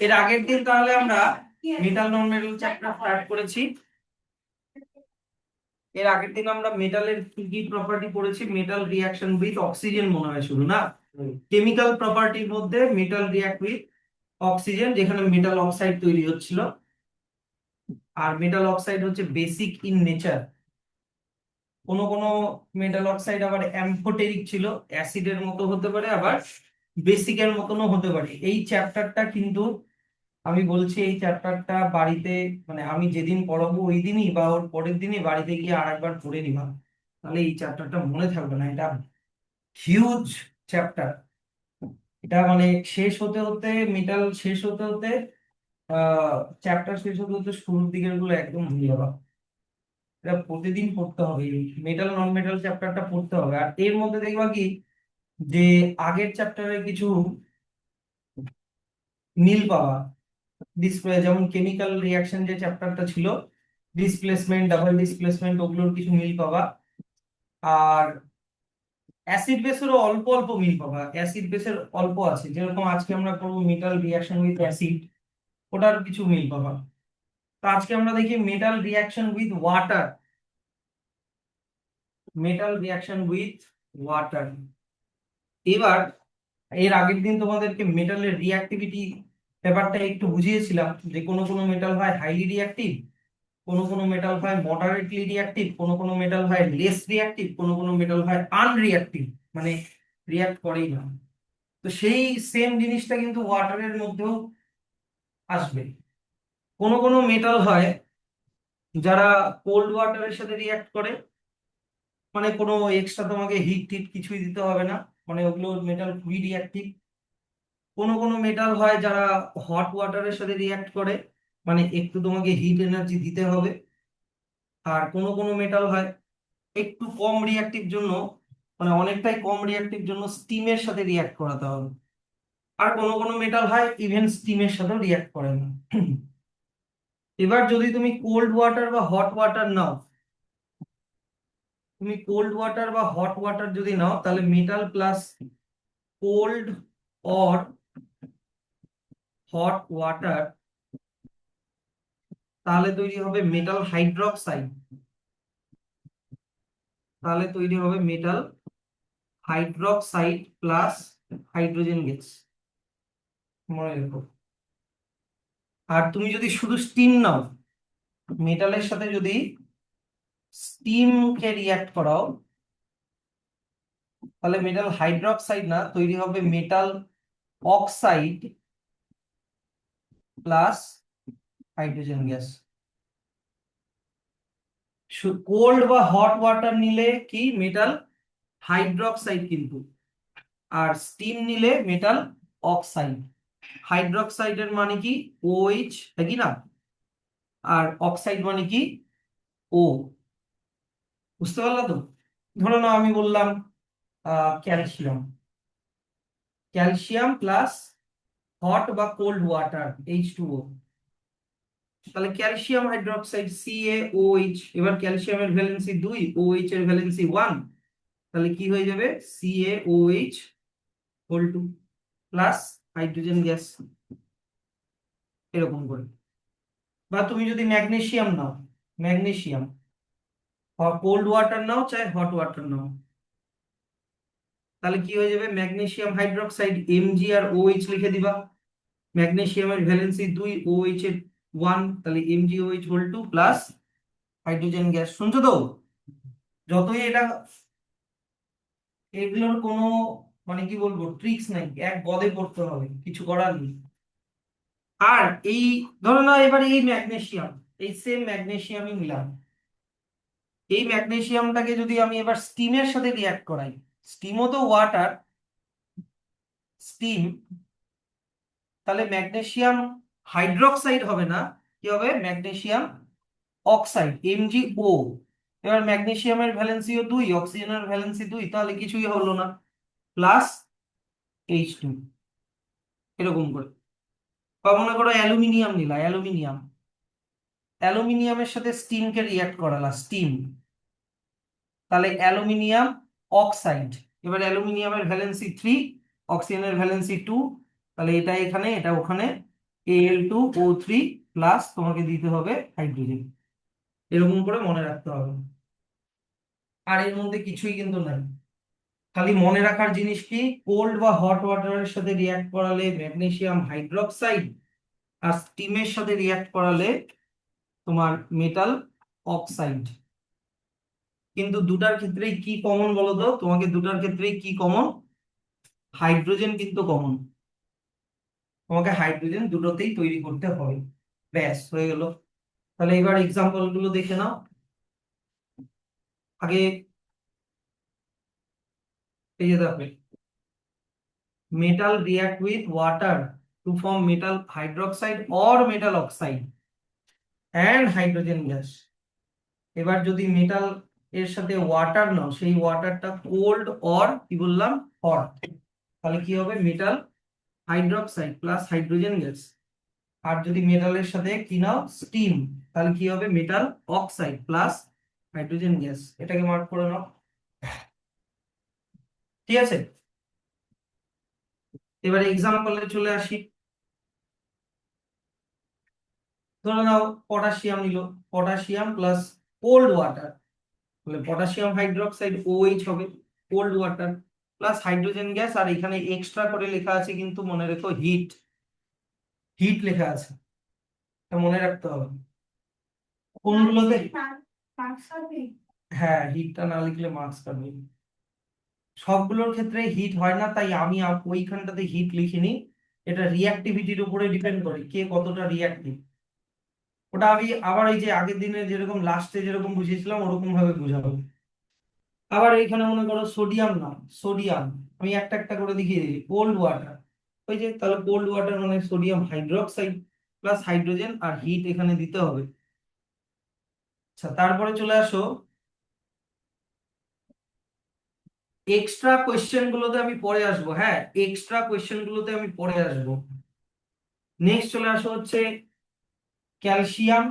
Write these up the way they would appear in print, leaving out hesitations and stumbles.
এর আগের দিন তাহলে আমরা মেটাল নন মেটাল চ্যাপ্টার স্টার্ট করেছি। এর আগের দিন আমরা মেটালের কি কি প্রপার্টি পড়েছি? মেটাল রিঅ্যাকশন উইথ অক্সিজেন মনে হয় শুধু না, কেমিক্যাল প্রপার্টির মধ্যে মেটাল রিঅ্যাক্ট উইথ অক্সিজেন, যেখানে মেটাল অক্সাইড তৈরি হচ্ছিল। আর মেটাল অক্সাইড হচ্ছে বেসিক ইন নেচার। কোন কোন মেটাল অক্সাইড আবার অ্যাম্ফোটেরিক ছিল, অ্যাসিডের মতো হতে পারে, আবার বেসিকের মতনও হতে পারে। এই চ্যাপ্টারটা কিন্তু আমি বলছি, এই চ্যাপ্টারটা বাড়িতে মানে আমি যেদিন পড়াবো ওই দিনই বা ওর পরের দিনই বাড়িতে গিয়ে আরেকবার পড়ে নিবা, তাহলে এই চ্যাপ্টারটা মনে থাকবে না। এটা হিউজ চ্যাপ্টার। এটা মানে শেষ হতে হতে, মেটাল শেষ হতে হতে, চ্যাপ্টার শেষ হতে হতে শুরুর দিকের গুলো একদম ভুলে যাবা। এটা প্রতিদিন পড়তে হবে, মেটাল নন মেটাল চ্যাপ্টারটা পড়তে হবে। আর এর মধ্যে দেখবা কি যে আগের চ্যাপ্টারে কিছু মিল পাওয়া, ডিসপ্লে, যেমন কেমিক্যাল রিঅ্যাকশন যে চ্যাপ্টারটা ছিল, ডিসপ্লেসমেন্ট, ডাবল ডিসপ্লেসমেন্ট, ওগুলোর কিছু মিল পাবা। আর অ্যাসিড বেসেরও অল্প অল্প মিল পাবা, অ্যাসিড বেসের অল্প আছে, যেরকম আজকে আমরা করবো মেটাল রিঅ্যাকশন উইথ অ্যাসিড, ওটার কিছু মিল পাবা। তো আজকে আমরা দেখি metal reaction with water. Metal reaction with water. এবার এর আগের দিন তোমাদেরকে মেটালের রিঅ্যাক্টিভিটি ব্যাপারটা একটু বুঝিয়েছিলাম, যে কোনো কোনো মেটাল হয় হাইলি রিঅ্যাক্টিভ, কোনো কোনো মেটাল হয় মডারেটলি রিঅ্যাক্টিভ, কোনো কোনো মেটাল হয় লেস রিঅ্যাক্টিভ, কোনো কোনো মেটাল হয় আনরিঅ্যাক্টিভ, মানে রিঅ্যাক্ট করেই না। তো সেই সেম জিনিসটা কিন্তু ওয়াটারের মধ্যেও আসবে। কোনো কোনো মেটাল হয় যারা কোল্ড ওয়াটারের সাথে রিঅ্যাক্ট করে, মানে কোনো এক্সট্রা তোমাকে হিট টিট কিছুই দিতে হবে না, মানে ওগুলো মেটাল খুবই রিঅ্যাক্টিভ। কোনো কোনো মেটাল হয় যারা হট ওয়াটারের সাথে রিঅ্যাক্ট করে, মানে একটু তোমাকে হিট এনার্জি দিতে হবে। আর কোনো কোনো মেটাল হয় একটু কম রিঅ্যাক্টিভ জন্য, মানে অনেকটাই কম রিঅ্যাক্টিভ জন্য স্টিমের সাথে রিঅ্যাক্ট করাতে হবে। আর কোনো কোনো মেটাল হয় ইভেন স্টিমের সাথেও রিঅ্যাক্ট করে না। এবার যদি তুমি কোল্ড ওয়াটার বা হট ওয়াটার নাও, তুমি কোল্ড ওয়াটার বা হট ওয়াটার যদি নাও, তাহলে metal plus cold or hot water, তাহলে তৈরি হবে মেটাল হাইড্রক্সাইড। তাহলে তৈরি হবে metal hydroxide plus hydrogen gas, মনে রেখো। আর তুমি যদি শুধু স্টিম নাও, মেটালের সাথে যদি স্টিম কে রিঅ্যাক্ট করাও, তাহলে মেটাল হাইড্রক্সাইড না, তৈরি হবে metal oxide plus hydrogen gas. Cold বা হট ওয়াটার নিলে কি মেটাল হাইড্রক্সাইড কিন্তু, আর স্টিম নিলে মেটাল অক্সাইড। হাইড্রক্সাইডের মানে কি OH, কি না? আর অক্সাইড মানে কি ও। বুঝতে পারলা তো? ধরো না আমি বললাম ক্যালসিয়াম, ক্যালসিয়াম প্লাস হট বা কোল্ড ওয়াটার H2O, তাহলে ক্যালসিয়াম হাইড্রোক্সাইড CaOH। এবার ক্যালসিয়ামের ভ্যালেন্সি 2, OH এর ভ্যালেন্সি 1, তাহলে কি হয়ে যাবে CaOH whole 2 plus hydrogen gas, এরকম করে। বা তুমি যদি ম্যাগনেসিয়াম নাও, ম্যাগনেসিয়াম কোল্ড ওয়াটার নাও চাই হট ওয়াটার নাও, তাহলে কি হয়ে যাবে ম্যাগনেসিয়াম হাইড্রোক্সাইড Mg আর OH লিখে দিবা। ম্যাগনেসিয়ামের ভ্যালেন্সি 2, OH এর 1, তাহলে MgOH whole 2 plus hydrogen gas. শুনছো তো? যতই এটা, এগুলোর কোনো মানে কি বলবো ট্রিক্স নাই, এক গদে পড়তে হবে, কিছু করার নেই। আর এই ধরো না, এবার এই ম্যাগনেসিয়াম, এই সেম ম্যাগনেসিয়ামই নিলাম, এই ম্যাগনেসিয়ামটাকে যদি আমি এবার স্টিমের সাথে রিঅ্যাক্ট করাই, স্টিমও তো ওয়াটার, স্টিম, তাহলে ম্যাগনেসিয়াম হাইড্রোক্সাইড হবে না, কি হবে ম্যাগনেসিয়াম অক্সাইড MgO। এবার ম্যাগনেসিয়ামের ভ্যালেন্সিও 2, অক্সিজেনের ভ্যালেন্সি 2, তাহলে কিছুই হলো না, প্লাস H2, এরকম করে। বা মনে করো অ্যালুমিনিয়াম নিলা, অ্যালুমিনিয়াম, অ্যালুমিনিয়ামের সাথে স্টিমকে রিঅ্যাক্ট করালা, স্টিম, তাহলে অ্যালুমিনিয়াম অক্সাইড, এবার অ্যালুমিনিয়ামের ভ্যালেন্সি 3, অক্সিজেনের ভ্যালেন্সি 2, তাহলে এটা এখানে এটা ওখানে, Al2O3 প্লাস তোমাকে দিতে হবে হাইড্রোজেন। এরকম করে মনে রাখতে হবে। আর এর মধ্যে কিছুই কিন্তু নাই, খালি মনে রাখার জিনিস কি, কোল্ড বা হট ওয়াটারের সাথে রিয়াক্ট করালে ম্যাগনেসিয়াম হাইড্রোক্সাইড, আর স্টিমের সাথে রিয়াক্ট করালে তোমার মেটাল অক্সাইড। কিন্তু দুটার ক্ষেত্রেই কি কমন বলো তো, তোমাকে দুটার ক্ষেত্রেই কি কমন, হাইড্রোজেন কিন্তু কমন। তোমাকে হাইড্রোজেন দুটোতেই তৈরি করতে হবে, ব্যাস হয়ে গেল। তাহলে এবার এক্সাম্পল গুলো দেখে নাও। আগে এই যে দেখো, metal react with water to form metal hydroxide or metal oxide and hydrogen gas. এবার যদি মেটাল এর সাথে ওয়াটার নাও, সেই ওয়াটারটা কোল্ড অর কি বললাম, হট, তাহলে কি হবে, metal hydroxide plus hydrogen gas. আর যদি মেটালের সাথে কি নাও, স্টিম, তাহলে কি হবে, metal oxide plus hydrogen gas. এটাকে মার্ক করে নাও, ঠিক আছে। এবারে এক্সাম্পলে চলে আসি। ধরে নাও পটাশিয়াম নিল, পটাশিয়াম প্লাস কোল্ড ওয়াটার, তাহলে পটাশিয়াম হাইড্রোক্সাইড OH হবে, cold water plus hydrogen gas. আর এখানে এক্সট্রা করে লেখা আছে কিন্তু, মনে রেখো হিট, হিট লেখা আছে, এটা মনে রাখতে হবে কোনগুলোতে। হ্যাঁ, হিটটা না লিখলে মার্কস কাটবে। সবগুলোর ক্ষেত্রে হিট হয় না, তাই আমি ওইখানটাতে হিট লিখিনি। এটা রিঅ্যাক্টিভিটির উপরে ডিপেন্ড করে, কে কতটা রিঅ্যাক্টিভ। ওটা আমি আবার এই যে আগের দিনে যেরকম লাস্টে যেরকম বুঝিয়েছিলাম ওরকম ভাবে বুঝাবো। আবার এইখানে মনে করো সোডিয়াম, না সোডিয়াম, আমি একটা একটা করে দেখিয়ে দিই, কোল্ড ওয়াটার, ওই যে তাহলে কোল্ড ওয়াটার মানে সোডিয়াম হাইড্রোক্সাইড প্লাস হাইড্রোজেন, আর হিট এখানে দিতে হবে। আচ্ছা, তারপরে চলে আসো এক্সট্রা কোয়েশ্চেন গুলোতে, আমি পরে আসবো, হ্যাঁ এক্সট্রা কোয়েশ্চেন গুলোতে আমি পরে আসবো। নেক্সট চলে আসো হচ্ছে ক্যালসিয়াম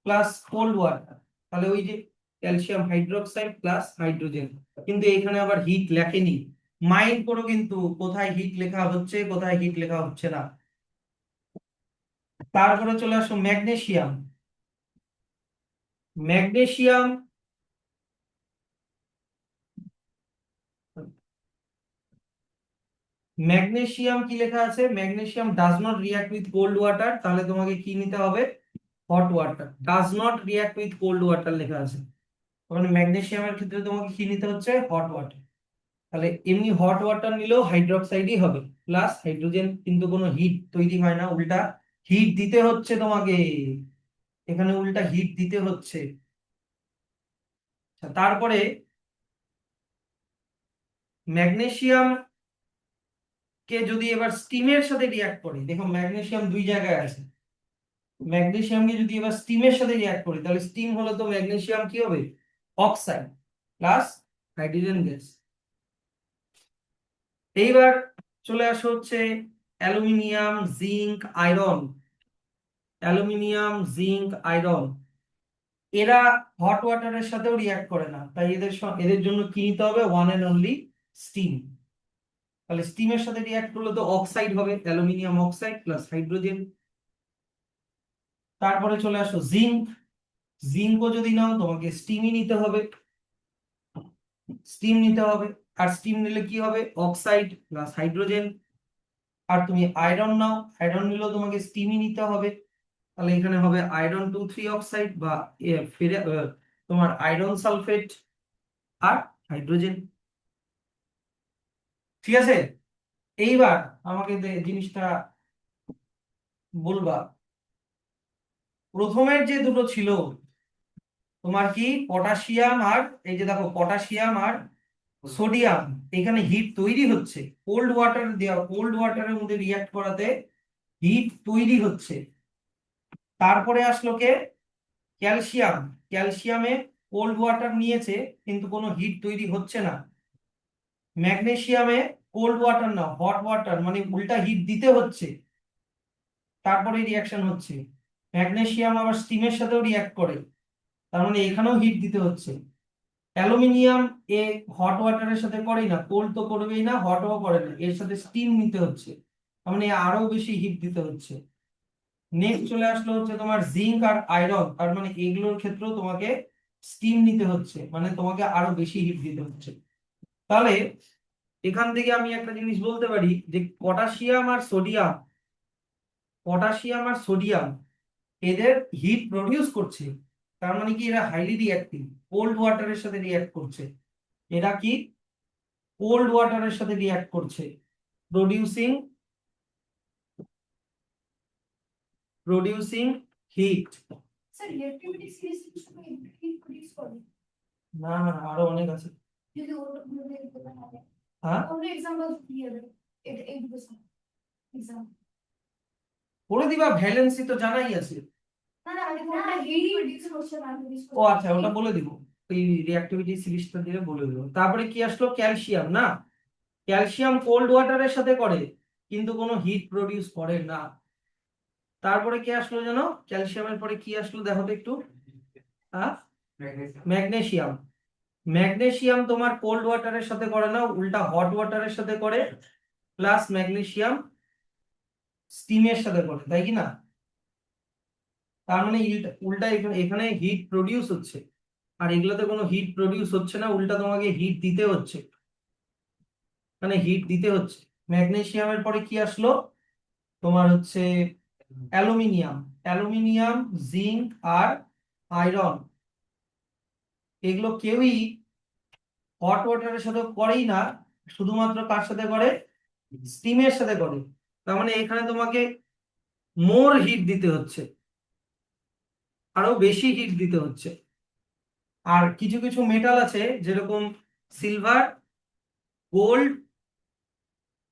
প্লাস কোল্ড ওয়াটার, তাহলে ওই যে ক্যালসিয়াম হাইড্রোক্সাইড প্লাস হাইড্রোজেন, কিন্তু এখানে আবার হিট লেখেনি। মাইন্ড করো কিন্তু কোথায় হিট লেখা হচ্ছে কোথায় হিট লেখা হচ্ছে না। তারপরে চলে আসো ম্যাগনেসিয়াম, ম্যাগনেসিয়াম ম্যাগনেসিয়াম কি লেখা আছে, magnesium does not react with cold water, তাহলে তোমাকে কি নিতে হবে, hot water, does not react with cold water লেখা আছে, মানে ম্যাগনেসিয়ামের ক্ষেত্রে তোমাকে কি নিতে হচ্ছে, হট ওয়াটার। তাহলে এমনি হট ওয়াটার নিলেও হাইড্রোক্সাইডই হবে প্লাস হাইড্রোজেন, কিন্তু কোনো হিট তৈরি হয় না, উল্টা হিট দিতে হচ্ছে তোমাকে, এখানে উল্টা হিট দিতে হচ্ছে। আচ্ছা, তারপরে ম্যাগনেসিয়াম কে যদি এবার স্টিমের সাথে রিয়াক্ট করি, দেখো ম্যাগনেসিয়াম দুই জায়গায় আছে, ম্যাগনেসিয়ামকে যদি এবার স্টিমের সাথে রিয়াক্ট করি, তাহলে স্টিম হলে তো ম্যাগনেসিয়াম কি হবে, অক্সাইড প্লাস হাইড্রোজেন গ্যাস। এইবার চলে আসো হচ্ছে aluminium zinc iron, aluminium zinc iron, এরা হট ওয়াটারের সাথেও রিয়াক্ট করে না, তাই এদের জন্য কি নিতে হবে, ওয়ান এন্ড অনলি স্টিম। তাহলে স্টিমের সাথে রিয়াক্ট করলে তো অক্সাইড হবে, অ্যালুমিনিয়াম অক্সাইড প্লাস হাইড্রোজেন। তারপরে চলে আসো জিঙ্ক, জিঙ্কও যদি নাও তোমাকে স্টিমই নিতে হবে, স্টিম নিতে হবে। আর স্টিম নিলে কি হবে, অক্সাইড প্লাস হাইড্রোজেন। আর তুমি আয়রন নাও, আয়রন নিলেও তোমাকে স্টিমই নিতে হবে, তাহলে এখানে হবে আয়রন 2,3 অক্সাইড বা তোমার আয়রন সালফেট আর হাইড্রোজেন, ঠিক আছে। এইবার আমাকে জিনিসটা বলবা, প্রথমের যে দুটো ছিল তোমার কি, পটাশিয়াম আর এই যে দেখো পটাশিয়াম আর সোডিয়াম, এখানে হিট তৈরি হচ্ছে, কোল্ড ওয়াটার দেওয়া, কোল্ড ওয়াটারের মধ্যে রিয়াক্ট করাতে হিট তৈরি হচ্ছে। তারপরে আসলো কে, ক্যালসিয়াম, ক্যালসিয়ামে কোল্ড ওয়াটার নিয়েছে কিন্তু কোনো হিট তৈরি হচ্ছে না। ম্যাগনেসিয়ামে কোল্ড ওয়াটার না, হট ওয়াটার, মানে উল্টা হিট দিতে হচ্ছে, তারপরে রিয়াকশন হচ্ছে। ম্যাগনেসিয়াম আবার স্টিমের সাথেও রিয়াক্ট করে, তার মানে এখানেও হিট দিতে হচ্ছে। অ্যালুমিনিয়াম এ হট ওয়াটারের সাথে করেই না, কোল্ড তো করবেই না, হটও করে না, এর সাথে স্টিম নিতে হচ্ছে, তার মানে আরো বেশি হিট দিতে হচ্ছে। নেক্সট চলে আসলো হচ্ছে তোমার জিঙ্ক আর আয়রন, তার মানে এগুলোর ক্ষেত্রেও তোমাকে স্টিম নিতে হচ্ছে, মানে তোমাকে আরো বেশি হিট দিতে হচ্ছে। তাহলে এখান থেকে আমি একটা জিনিস বলতে পারি যে পটাশিয়াম আর সোডিয়াম এদের হিট প্রডিউস করছে, তার মানে কি এরা হাইলি রিঅ্যাক্টিভ, কোল্ড ওয়াটারের সাথে রিঅ্যাক্ট করছে। এরা কি কোল্ড ওয়াটারের সাথে রিঅ্যাক্ট করছে, producing producing heat. Sir reactivity series heat produce করে না না, আরো অনেক আছে। যদি ওগুলো বলা হয় হ্যাঁ, তাহলে एग्जांपल দিয়ে দেবে এটা এই দুটো एग्जांपल করে দিবা, ভ্যালেন্সি তো জানাই আছে। না না মানে কোনটা হিট প্রডিউস করছে না প্রডিউস ও আচ্ছা, ওটা বলে দিব, এই রিঅ্যাক্টিভিটি সিরিজটা দিলে বলে দেবো। তারপরে কি আসলো, ক্যালসিয়াম। না, ক্যালসিয়াম কোল্ড ওয়াটারের সাথে করে কিন্তু কোনো হিট প্রডিউস করে না। তারপরে কি আসলো জানো, ক্যালসিয়ামের পরে কি আসলো দেখো তো একটু। হ্যাঁ, ম্যাগনেসিয়াম। ম্যাগনেসিয়াম তোমার কোল্ড ওয়াটারের সাথে করে না, উল্টা হট ওয়াটারের সাথে করে, প্লাস ম্যাগনেসিয়াম স্টিমের সাথে করে, তাই কি না? তার মানে উল্টা এখানে এখানে হিট প্রডিউস হচ্ছে, আর এগুলোতে কোনো হিট প্রডিউস হচ্ছে না, উল্টা তোমাকে হিট দিতে হচ্ছে, মানে হিট দিতে হচ্ছে। ম্যাগনেসিয়ামের পরে কি আসলো তোমার হচ্ছে অ্যালুমিনিয়াম। অ্যালুমিনিয়াম, জিঙ্ক আর আয়রন এগুলো কেউই হট ওয়াটারের সাথে করেই না, শুধুমাত্র কার সাথে করে, স্টিমের সাথে করে। তার মানে এখানে তোমাকে মোর হিট দিতে হচ্ছে, আরো বেশি হিট দিতে হচ্ছে। আর কিছু কিছু মেটাল আছে যেরকম সিলভার, গোল্ড,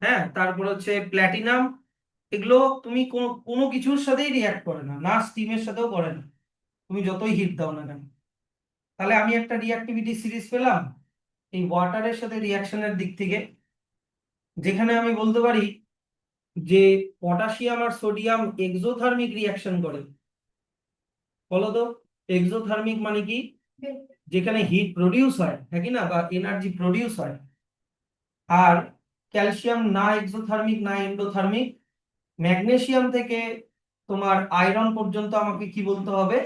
হ্যাঁ, তারপর হচ্ছে প্ল্যাটিনাম, এগুলো তুমি কোনো কোনো কিছুর সাথেই রিয়াক্ট করে না, না স্টিমের সাথেও করে না, তুমি যতই হিট দাও না কেন। তাহলে আমি একটা রিঅ্যাক্টিভিটি সিরিজ পেলাম এই ওয়াটারের সাথে রিয়াকশনের দিক থেকে, যেখানে আমি বলতে পারি যে পটাশিয়াম আর সোডিয়াম এক্সোথার্মিক রিয়াকশন করে। বলো তো, এক্সোথার্মিক মানে কি? যেখানে হিট প্রডিউস হয়, হ্যাঁ কি না, বা এনার্জি প্রডিউস হয়। আর ক্যালসিয়াম না এক্সোথার্মিক না এন্ডোথার্মিক। ম্যাগনেসিয়াম থেকে তোমার আয়রন পর্যন্ত আমাকে কি বলতে হবে,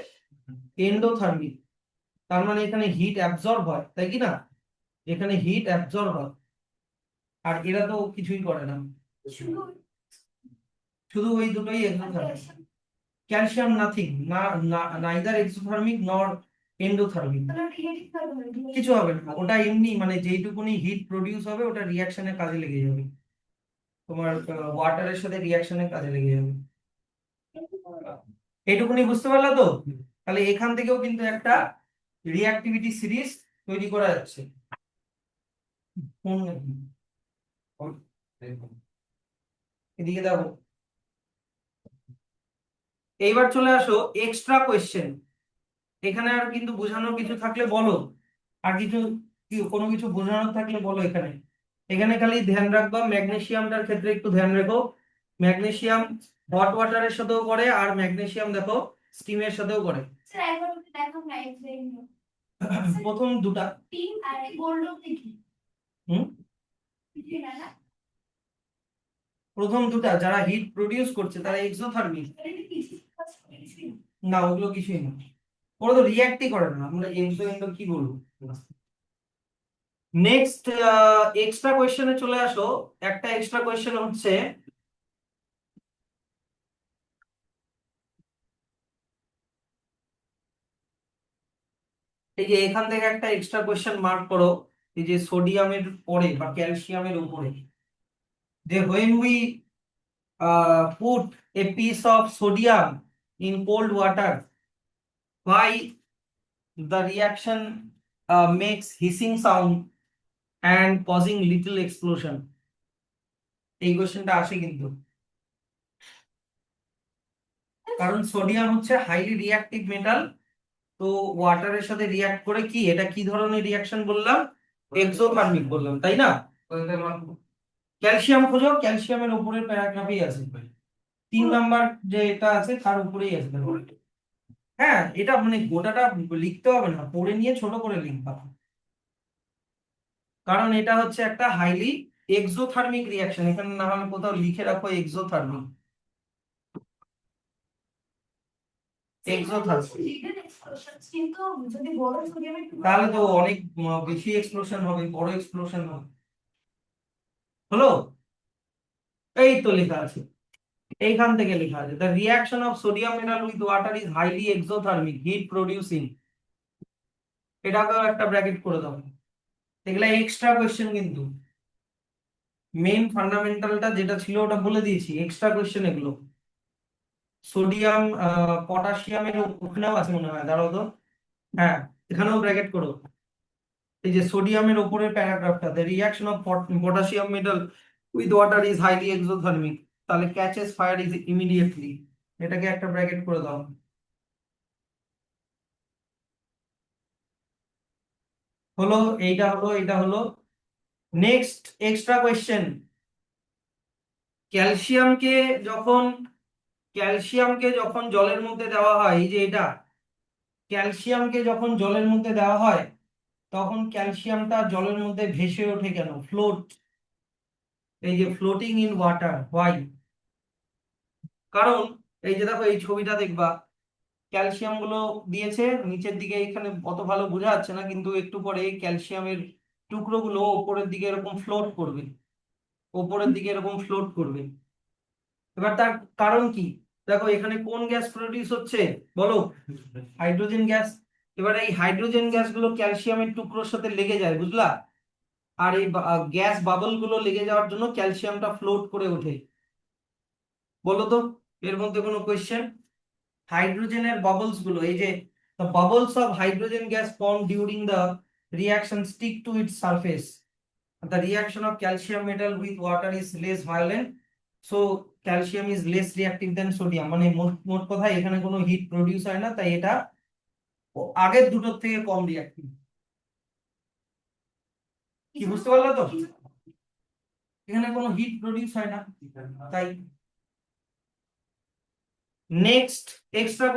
এন্ডোথার্মিক। তার মানে এখানে হিট অ্যাবজর্ব হয়, তাই কি না, এখানে হিট অ্যাবজর্ব হয়, আর এরা তো কিছুই করে না, শুধু শুধু ওই দুটোই এক্সোথার্মিক। ক্যালসিয়াম নাথিং, না, নাইদার এক্সোথার্মিক নর এন্ডোথার্মিক। কিছু হবে না, ওটা এমনি মানে যেইটুকুনি হিট প্রডিউস হবে ওটা রিয়াকশনের কাজে লেগে যাবে, তোমার ওয়াটারের সাথে রিয়াকশনের কাজে লেগে যাবে। এইটুকুনি বুঝতে পারলা তো? তাহলে এখান থেকেও কিন্তু একটা রিঅ্যাক্টিভিটি সিরিজ তৈরি করা যাচ্ছে। এদিকে দেখো, এইবার চলে আসো এক্সট্রা কোয়েশ্চেন। এখানে আর কিন্তু বোঝানোর কিছু থাকলে বলো, আর কিছু কোনো কিছু বোঝানোর থাকলে বলো। এখানে এখানে খালি ধ্যান রাখবা, ম্যাগনেসিয়ামটার ক্ষেত্রে একটু ধ্যান রেখো। ম্যাগনেসিয়াম হট ওয়াটারের সাথেও করে, আর ম্যাগনেসিয়াম দেখো স্টিমের সাথেও করে। স্যার একবার দেখাও না এক্সপ্লেইন প্রথম দুটা। টিম আর গোল্ড দেখি হুম, বুঝলি না না প্রথম দুটা যারা হিট প্রডিউস করছে তারা এক্সোথার্মিক। এটা কিছু না, ওগুলো কিছুই না, ওরা তো রিয়াক্টই করে না, আমরা এক্সো এন্ডো কি বলবো। নেক্সট এক্সট্রা কোয়েশ্চেনে চলে আসো। একটা এক্সট্রা কোয়েশ্চেন হচ্ছে, এই যে এখান থেকে একটা এক্সট্রা কোয়েশ্চেন মার্ক করো, এই যে সোডিয়ামের পরে বা ক্যালসিয়ামের উপরে, যে when we put a piece of sodium in cold water, why the reaction makes hissing sound and causing little explosion? এই কোয়েশ্চেনটা আসে কিন্তু, কারণ সোডিয়াম হচ্ছে হাইলি রিঅ্যাক্টিভ মেটাল, তো ওয়াটারের সাথে রিঅ্যাক্ট করে কি, এটা কি ধরনের রিঅ্যাকশন বললাম, এক্সোথার্মিক বললাম, তাই না? ক্যালসিয়াম খোঁজো, ক্যালসিয়ামের উপরের প্যারাগ্রাফেই আছে, 3 নাম্বার যে এটা আছে তার উপরেই আছে দেখো। হ্যাঁ, এটা মানে গোটাটা লিখতে হবে না, পড়ে নিয়ে ছোট করে লিখবা। কারণ এটা হচ্ছে একটা হাইলি এক্সোথার্মিক রিয়াকশন, এখানে না হলে কোথাও লিখে রাখো এক্সোথার্মিক। এক্সোথার্মিক কিন্তু যদি বড় সোডিয়াম তাহলে তো অনেক বেশি এক্সপ্লোশন হবে, বড় এক্সপ্লোশন হবে। হলো, এই তো লেখা আছে, এইখান থেকে লেখা আছে, the reaction of sodium metal with water is highly exothermic heat producing. এটাকেও একটা ব্র্যাকেট করে দাও। এগুলা এক্সট্রা কোয়েশ্চেন, কিন্তু মেইন ফান্ডামেন্টালটা যেটা ছিল ওটা বলে দিয়েছি, এক্সট্রা কোয়েশ্চেন এগুলো। সোডিয়াম পটাশিয়ামের ওখানেও আছে মনে হয়, দাঁড়াও তো, হ্যাঁ এখানেও ব্র্যাকেট করো। এই যে সোডিয়ামের উপরের প্যারাগ্রাফটা, the reaction of potassium metal with water is highly exothermic, তাহলে ক্যাচেস ফায়ার ইজ ইমিডিয়েটলি, এটাকে একটা ব্র্যাকেট করে দাও। হলো, এইটা হলো, এটা হলো। নেক্সট এক্সট্রা কোয়েশ্চেন, ক্যালসিয়ামকে যখন ক্যালসিয়ামকে যখন জলের মধ্যে দেওয়া হয়, এই যে এটা, ক্যালসিয়ামকে যখন জলের মধ্যে দেওয়া হয় তখন ক্যালসিয়ামটা জলের মধ্যে ভেসে ওঠে কেন, ফ্লোট, এই যে ফ্লোটিং ইন ওয়াটার, হোয়াই? কারণ এই যে দেখো এই ছবিটা দেখবা, ক্যালসিয়াম গুলো দিয়েছে নিচের দিকে, এখানে অত ভালো বোঝা যাচ্ছে না, কিন্তু একটু পরে এই ক্যালসিয়ামের টুকরো গুলো ওপরের দিকে এরকম ফ্লোট করবে, ওপরের দিকে এরকম ফ্লোট করবে। এবার তার কারণ কি, দেখো এখানে কোন গ্যাস প্রডিউস হচ্ছে বলো, হাইড্রোজেন গ্যাস। এবার এই হাইড্রোজেন গ্যাস গুলো ক্যালসিয়ামের টুকরোর সাথে লেগে যায়, বুঝলা? আর এই গ্যাস বাবল গুলো লেগে যাওয়ার জন্য ক্যালসিয়ামটা ফ্লোট করে ওঠে। বলো তো, এর মধ্যে কোনো কোয়েশ্চেন? হাইড্রোজেনের বাবলস গুলো, এই যে the bubbles of hydrogen gas formed during the reaction stick to its surface. The reaction of calcium metal with water is less violent, so calcium is less reactive than sodium, মানে মোট মোট কথা এখানে কোনো hit produce হয় না, তাই এটা আগের দুটোর থেকে কম রিঅ্যাক্টিভ। কি বুঝতে পারলো তো, এখানে কোনো হিট প্রডিউস হয় না তাই। নেক্সট এক্সট্রা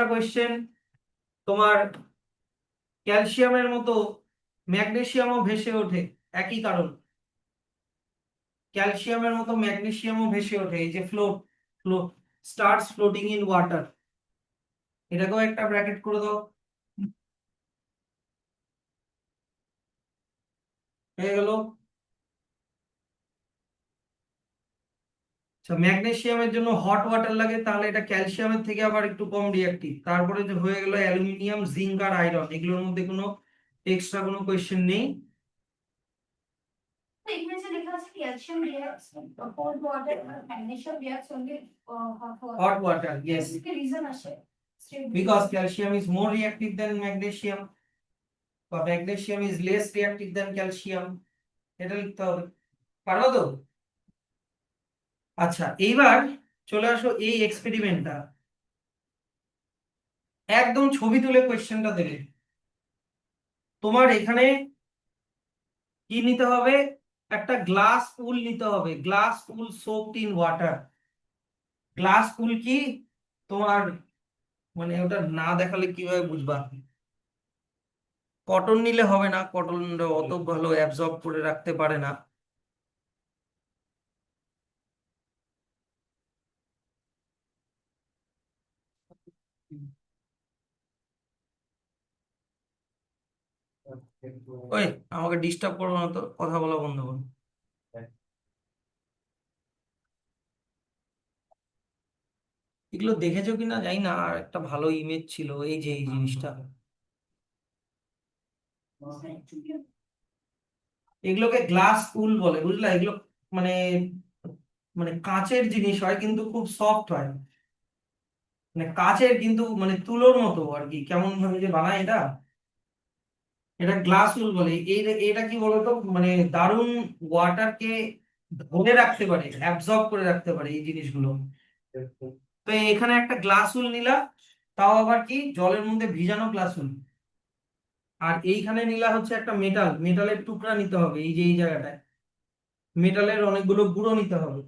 কোয়েশ্চেন, তোমার ক্যালসিয়ামের মতো ম্যাগনেসিয়ামও ভেসে ওঠে, একই কারণ। ক্যালসিয়ামের মতো ম্যাগনেসিয়ামও ভেসে ওঠে, এই যে float, flow starts floating in water, এটাকেও একটা ব্র্যাকেট করে দাও। হয়ে গেল। আচ্ছা, ম্যাগনেসিয়ামের জন্য হট ওয়াটার লাগে, তাহলে এটা ক্যালসিয়ামের থেকে আবার একটু কম রিঅ্যাক্টিভ। তারপরে যে হয়ে গেল অ্যালুমিনিয়াম, জিঙ্ক আর আয়রন, এগুলোর মধ্যে কোনো এক্সট্রা কোনো কোয়েশ্চেন নেই। এখানে যে লেখা আছে calcium reacts cold water, magnesium reacts only hot water. Hot water, yes, কি রিজন আছে? Because calcium is more reactive than magnesium, বা magnesium is less reactive than calcium, এটা লিখতে হবে। পারো তো? আচ্ছা, এইবার চলে আসো এই এক্সপেরিমেন্টটা, একদম ছবি তুলে কোয়েশ্চেনটা দেবে। তোমার এখানে কি নিতে হবে, একটা গ্লাস উল নিতে হবে, glass wool soaked in water. Glass wool কি তোমার, মানে ওটা না দেখালে কিভাবে বুঝবা? কটন নিলে হবে না, কটন অত ভালো অ্যাবজর্ব করে রাখতে পারে না। ওই, আমাকে ডিস্টার্ব করবো না তো, কথা বলা বন্ধ করো। এগুলো দেখেছো কিনা জানি না, আর একটা ভালো ইমেজ ছিল, এই যে এই জিনিসটা, এগুলোকে গ্লাস উল বলে, বুঝলা? এগুলো মানে মানে কাঁচের জিনিস হয়, কিন্তু খুব সফট হয়, মানে কাঁচের কিন্তু মানে তুলোর মতো আর কি, কেমন ভাবে যে বানায় এটা, এটা গ্লাস উল বলে। এটা কি বলতো, মানে দারুণ ওয়াটারকে ধরে রাখতে পারে, অ্যাবজর্ব করে রাখতে পারে এই জিনিসগুলো। তো এখানে একটা গ্লাস উল নিলাম, তাও আবার কি জলের মধ্যে ভিজানো গ্লাস উল। আর এইখানে নিলা হচ্ছে একটা মেটালের টুকরা নিতে হবে, এই যে এই জায়গাটায় মেটালের অনেকগুলো গুঁড়ো নিতে হবে।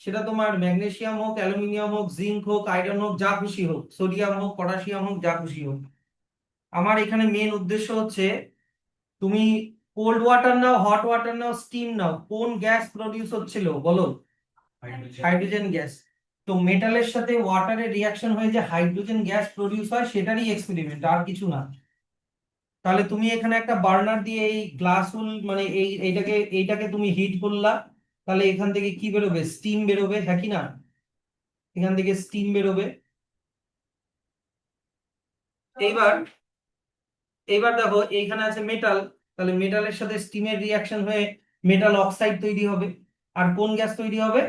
সেটা তোমার ম্যাগনেসিয়াম হোক, অ্যালুমিনিয়াম হোক, জিঙ্ক হোক, আয়রন হোক, যা খুশি হোক, সোডিয়াম হোক, পটাশিয়াম হোক, যা খুশি হোক। আমার এখানে মেন উদ্দেশ্য হচ্ছে তুমি কোল্ড ওয়াটার নাও, হট ওয়াটার নাও, স্টিম নাও, কোন গ্যাস প্রডিউস হচ্ছিল বলো? Hydrogen gas. তো মেটালের সাথে ওয়াটারের রিয়াকশন হয়ে যে হাইড্রোজেন গ্যাস প্রডিউস হয় সেটারই এক্সপেরিমেন্ট, আর কিছু না। তাহলে তুমি এখানে একটা বার্নার দিয়ে এই গ্লাস মানে এইটাকে তুমি হিট করলা, তাহলে এখান থেকে কি বেরোবে? স্টিম বেরোবে, হ্যাঁ কি না? এখান থেকে স্টিম বেরোবে। এইবার এইবার দেখো এইখানে আছে মেটাল, তাহলে মেটালের সাথে স্টিমের রিয়াকশন হয়ে মেটাল অক্সাইড তৈরি হবে। আর কোন গ্যাস তৈরি হবে?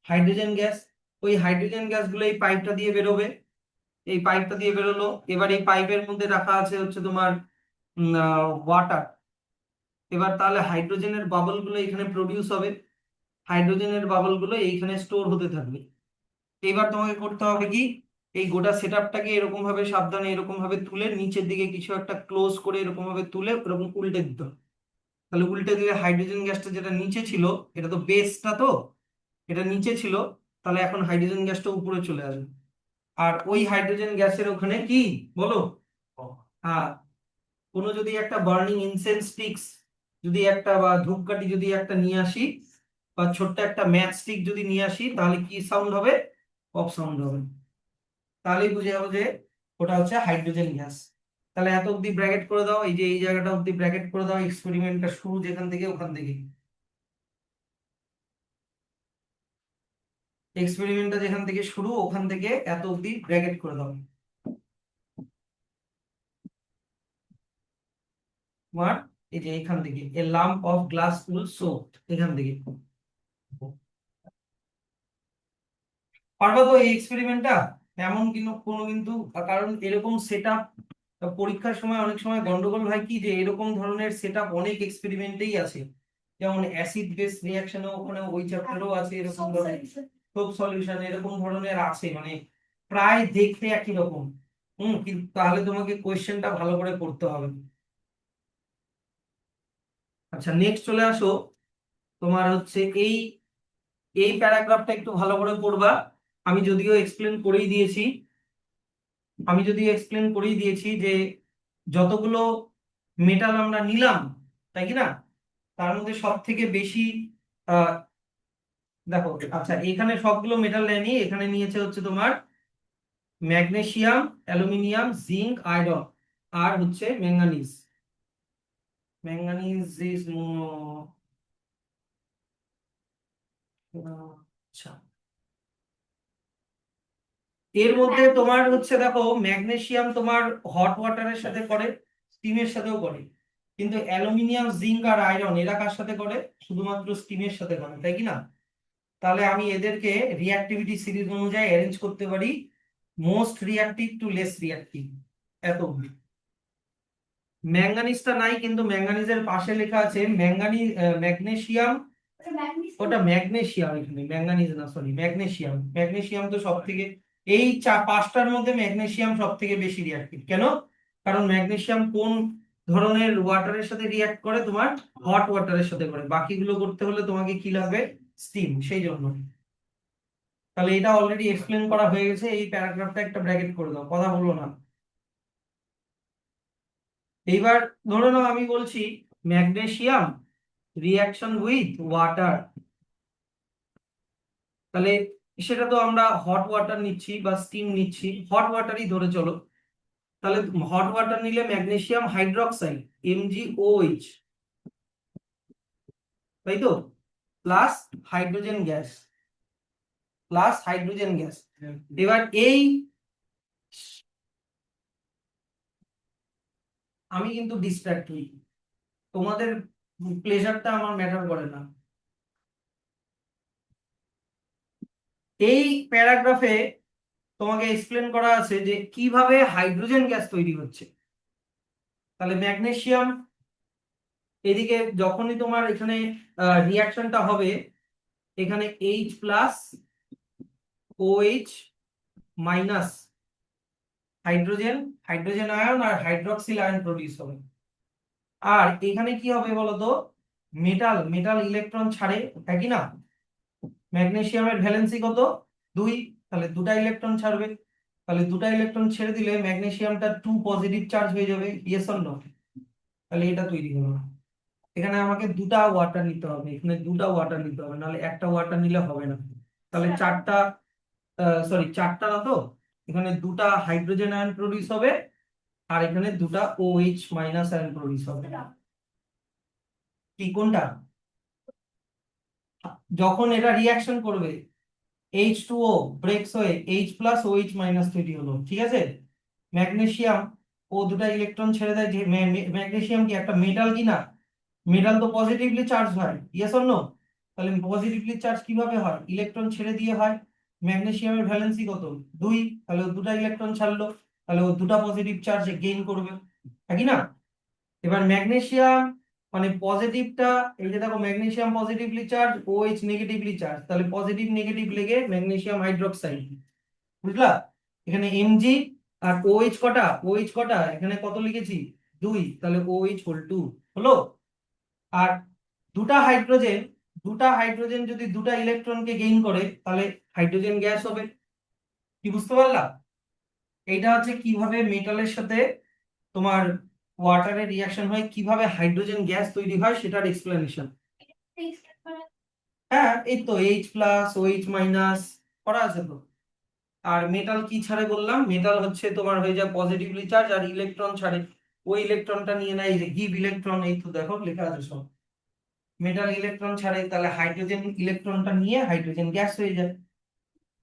Hydrogen gas. ওই হাইড্রোজেন গ্যাসগুলো এই পাইপটা দিয়ে বেরোবে, এই পাইপটা দিয়ে বেরোলো। এবার এই পাইপের মধ্যে রাখা আছে হচ্ছে তোমার ওয়াটার। এবার তাহলে হাইড্রোজেনের বাবল গুলো এখানে প্রডিউস হবে, হাইড্রোজেনের বাবল গুলো এইখানে স্টোর হতে থাকবে। এবার তোমাকে করতে হবে কি, এই গোটা সেটআপটাকে এরকম ভাবে সাবধানে এরকম ভাবে তুলে নিচের দিকে কিছু একটা ক্লোজ করে এরকম ভাবে তুলে এরকম উল্টে দিতে হবে। তাহলে উল্টে দিলে হাইড্রোজেন গ্যাসটা যেটা নিচে ছিল, এটা তো বেসটা, তো এটা নিচে ছিল, তাহলে এখন হাইড্রোজেন গ্যাসটা উপরে চলে আসবে। আর ওই হাইড্রোজেন গ্যাসের ওখানে কি বলো? হ্যাঁ, কোনো যদি একটা বার্নিং ইনসেন্স স্টিক্স যদি একটা বা ধূপকাঠি যদি একটা নিয়ে আসি, বা ছোট্ট একটা ম্যাচ স্টিক যদি নিয়ে আসি, তাহলে কি সাউন্ড হবে? পপ সাউন্ড হবে। তাহলেই বুঝে যাবো যে ওটা হচ্ছে হাইড্রোজেন গ্যাস। তাহলে এত অব্দি ব্র্যাকেট করে দাও, এই যে এই জায়গাটা অব্দি ব্র্যাকেট করে দাও, এক্সপেরিমেন্টটা শুরু যেখান থেকে ওখান থেকে, এক্সপেরিমেন্টটা যেখান থেকে শুরু ওখান থেকে এত অব্দি ব্র্যাকেট করে দাও। তোমার এই যে এখান থেকে a lump of glass will soaked, এখান থেকে পারবা তো এই এক্সপেরিমেন্টটা? এমন কিন্তু কোনো কিন্তু, কারণ এরকম সেটআপ পরীক্ষার সময় অনেক সময় গন্ডগোল হয় কি, যে এরকম ধরনের সেটআপ অনেক এক্সপেরিমেন্টেই আছে। যেমন অ্যাসিড বেস রিঅ্যাকশনও ওখানে ওই চ্যাপ্টারও আছে, এরকম ধরনের সোপ সলিউশন এরকম ধরনের আছে, মানে প্রায় দেখতে একই রকম। কিন্তু তাহলে তোমাকে কোয়েশ্চেনটা ভালো করে পড়তে হবে। আচ্ছা, নেক্সট চলে আসো। তোমার হচ্ছে এই এই প্যারাগ্রাফটা একটু ভালো করে পড়বা। আমি যদিও এক্সপ্লেন করেই দিয়েছি, যে যতগুলো মেটাল আমরা নিলাম, তাই কি না, তার মধ্যে সব থেকে বেশি আহ দেখো, আচ্ছা এখানে সবগুলো মেটাল নেয়নি, এখানে নিয়েছে হচ্ছে তোমার ম্যাগনেসিয়াম, অ্যালুমিনিয়াম, জিঙ্ক, আয়রন, আর হচ্ছে ম্যাঙ্গানিজ। ম্যাঙ্গানিজ ইজ আচ্ছা, এর মধ্যে তোমার হচ্ছে দেখো ম্যাগনেসিয়াম তোমার হট ওয়াটারের সাথে করে, স্টিমের সাথেও করে, কিন্তু অ্যালুমিনিয়াম, জিঙ্ক আর আয়রন এরা কার সাথে করে? শুধুমাত্র স্টিমের সাথে করে, তাই কি না? তাহলে আমি এদেরকে রিঅ্যাক্টিভিটি সিরিজ অনুযায়ী অ্যারেঞ্জ করতে পারি, most reactive to less reactive, এত অবধি। ম্যাঙ্গানিজটা নাই, কিন্তু ম্যাঙ্গানিজের পাশে লেখা আছে ম্যাগনেসিয়াম, ওটা ম্যাগনেসিয়াম, এখানে ম্যাঙ্গানিজ না, সরি ম্যাগনেসিয়াম। ম্যাগনেসিয়াম তো সব থেকে, এই পাঁচটার মধ্যে ম্যাগনেসিয়াম সব থেকে বেশি রিঅ্যাক্টিভ। কেন? কারণ ম্যাগনেসিয়াম কোন ধরনের ওয়াটারের সাথে রিঅ্যাক্ট করে? তোমার হট ওয়াটারের সাথে করে, বাকিগুলো করতে হলে তোমাকে কি লাগবে? স্টিম, সেই জন্য। তাহলে এটা অলরেডি এক্সপ্লেন করা হয়ে গেছে, এই প্যারাগ্রাফটা একটা ব্র্যাকেট করে দাও, কথা বলবো না। এইবার ধরে নাও আমি বলছি ম্যাগনেসিয়াম রিঅ্যাকশন উইথ ওয়াটার, তাহলে সেটা তো আমরা হট ওয়াটার নিচ্ছি বা স্টিম নিচ্ছি, হট ওয়াটারই ধরে চলো। তাহলে হট ওয়াটার নিলে ম্যাগনেসিয়াম হাইড্রোক্সাইড MgOH, তাই তো, প্লাস হাইড্রোজেন গ্যাস, এবার এই আমি কিন্তু ডিস্ট্রাক্ট হই, তোমাদের প্লেজারটা আমার ম্যাটার করে না। এই প্যারাগ্রাফে তোমাকে এক্সপ্লেন করা আছে যে কিভাবে হাইড্রোজেন গ্যাস তৈরি হচ্ছে। তাহলে ম্যাগনেসিয়াম এদিকে যখনই তোমার এখানে রিয়াকশনটা হবে, এখানে H plus OH minus hydrogen, hydrogen ion আর হাইড্রক্সিল আয়ন প্রডিউস হবে। আর এখানে কি হবে বলতো? মেটাল মেটাল ইলেকট্রন ছাড়ে, তাই কি না? ম্যাগনেসিয়ামের ভ্যালেন্সি কত? 2, তাহলে দুটা ইলেকট্রন ছাড়বে। তাহলে দুটা ইলেকট্রন ছেড়ে দিলে ম্যাগনেসিয়ামটা 2 পজিটিভ চার্জ হয়ে যাবে, ইয়েস অর নো? তাহলে এটা তৈরি হলো না। এখানে আমাকে দুটা ওয়াটার নিতে হবে, এখানে দুটা ওয়াটার নিতে হবে, নাহলে একটা ওয়াটার নিলে হবে না। তাহলে চারটা, সরি চারটা না তো, এখানে দুটা হাইড্রোজেন আয়ন প্রডিউস হবে আর এখানে দুটা OH মাইনাস আয়ন প্রডিউস হবে। কি কোনটা? যখন এটা রিয়াকশন করবে H2O ব্রেকস হয়ে H প্লাস OH মাইনাস তৈরি হলো, ঠিক আছে। ম্যাগনেসিয়াম ও দুটা ইলেকট্রন ছেড়ে দেয়, যে ম্যাগনেসিয়াম কি একটা মেটাল কি না? মেটাল তো পজিটিভলি চার্জ হয়, ইয়েস অর নো? তাহলে পজিটিভলি চার্জ কিভাবে হয়? ইলেকট্রন ছেড়ে দিয়ে হয়। ম্যাগনেসিয়ামের ভ্যালেন্সি কত? 2, তাহলে ও দুটা ইলেকট্রন ছাড়লো, তাহলে ও দুটা পজিটিভ চার্জ গেইন করবে, তাই না? এবার ম্যাগনেসিয়াম মানে পজিটিভটা, এই যে দেখো magnesium positively charge, OH negatively charge, তাহলে পজিটিভ নেগেটিভ লেগে ম্যাগনেসিয়াম হাইড্রোক্সাইড, বুঝলা? এখানে Mg আর OH কটা, OH কটা এখানে কত লিখেছি? 2, তাহলে OH হোল 2 হলো। আর দুটা হাইড্রোজেন, দুটা হাইড্রোজেন যদি দুটা ইলেকট্রনকে গেইন করে তাহলে হাইড্রোজেন গ্যাস হবে। কি বুঝতে পারলা? এইটা হচ্ছে কিভাবে মেটালের সাথে তোমার ওয়াটারের রিয়াকশন হয়, কিভাবে হাইড্রোজেন গ্যাস তৈরি হয় সেটার এক্সপ্লেনেশন। হ্যাঁ, এই তো H প্লাস OH মাইনাস করা আছে তো। আর মেটাল কি ছাড়ে বললাম? মেটাল হচ্ছে তোমার হয়ে যায় পজিটিভলি চার্জ আর ইলেকট্রন ছাড়ে, ওই ইলেকট্রনটা নিয়ে নেয়, এই যে গিভ ইলেকট্রন, এই তো দেখো লেখা আছে সব। মেটাল ইলেকট্রন ছাড়ে, তাহলে হাইড্রোজেন ইলেকট্রনটা নিয়ে হাইড্রোজেন গ্যাস হয়ে যায়।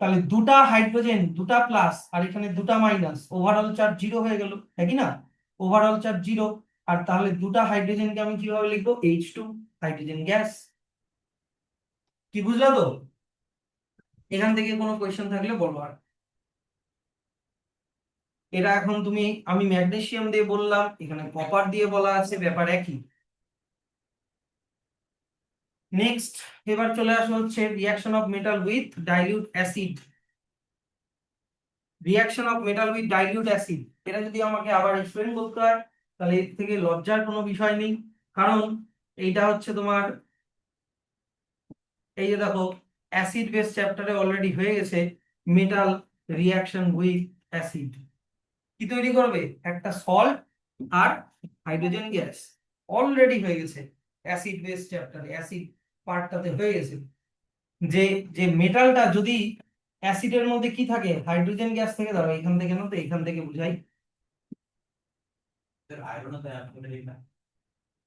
তাহলে দুটা হাইড্রোজেন, দুটা প্লাস আর এখানে দুটা মাইনাস, ওভারঅল চার্জ 0 হয়ে গেল, তাই কি না? Overall charge 0। আর তাহলে দুটা হাইড্রোজেনকে আমি কিভাবে লিখবো? H2, hydrogen gas. কি বুঝলা তো? এখান থেকে কোনো কোয়েশ্চেন থাকলে বলো। আর এটা এখন তুমি, আমি ম্যাগনেসিয়াম দিয়ে বললাম, এখানে কপার দিয়ে বলা আছে, ব্যাপার একই। নেক্সট, এবার চলে আসা হচ্ছে reaction of metal with dilute acid. Reaction of metal with dilute acid, এটা যদি আমাকে আবার এক্সপ্লেন করতে হয় তাহলে এর থেকে লজ্জার কোনো বিষয় নেই, কারণ এইটা হচ্ছে তোমার, এই যে দেখো অ্যাসিড বেস চ্যাপ্টারে অলরেডি হয়ে গেছে মেটাল রিয়াকশন উইথ অ্যাসিড। কি তৈরি করবে? একটা সল্ট আর হাইড্রোজেন গ্যাস, অলরেডি হয়ে গেছে অ্যাসিড বেস চ্যাপ্টারে, অ্যাসিড পার্টটাতে হয়ে গেছে। যে যে মেটালটা যদি অ্যাসিডের মধ্যে কি থাকে, হাইড্রোজেন গ্যাস থেকে, ধরো এখান থেকে না তো এখান থেকে বুঝাই,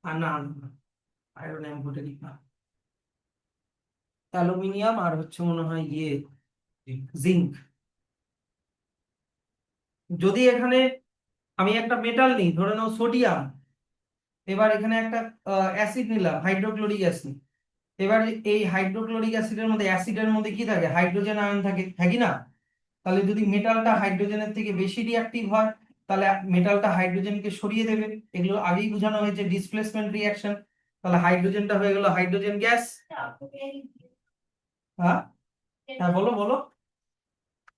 আর না আয়রন অ্যাম্ফোটেরিক না, অ্যালুমিনিয়াম আর হচ্ছে মনে হয় ইয়ে জিঙ্ক। যদি এখানে আমি একটা মেটাল নিই, ধরে নাও সোডিয়াম, এবার এখানে একটা অ্যাসিড নিলাম হাইড্রোক্লোরিক অ্যাসিড, এবার এই হাইড্রোক্লোরিক অ্যাসিডের মধ্যে, অ্যাসিডের মধ্যে কি থাকে? হাইড্রোজেন আয়ন থাকে, হ্যাঁ কি না? তাহলে যদি মেটালটা হাইড্রোজেনের থেকে বেশি রিঅ্যাক্টিভ হয় তাহলে মেটালটা হাইড্রোজেনকে সরিয়ে দেবে। এগুলো আগেই বোঝানো হয়েছে ডিসপ্লেসমেন্ট রিঅ্যাকশন। তাহলে হাইড্রোজেনটা হয়ে গেল হাইড্রোজেন গ্যাস। হ্যাঁ, হ্যাঁ বলো বলো।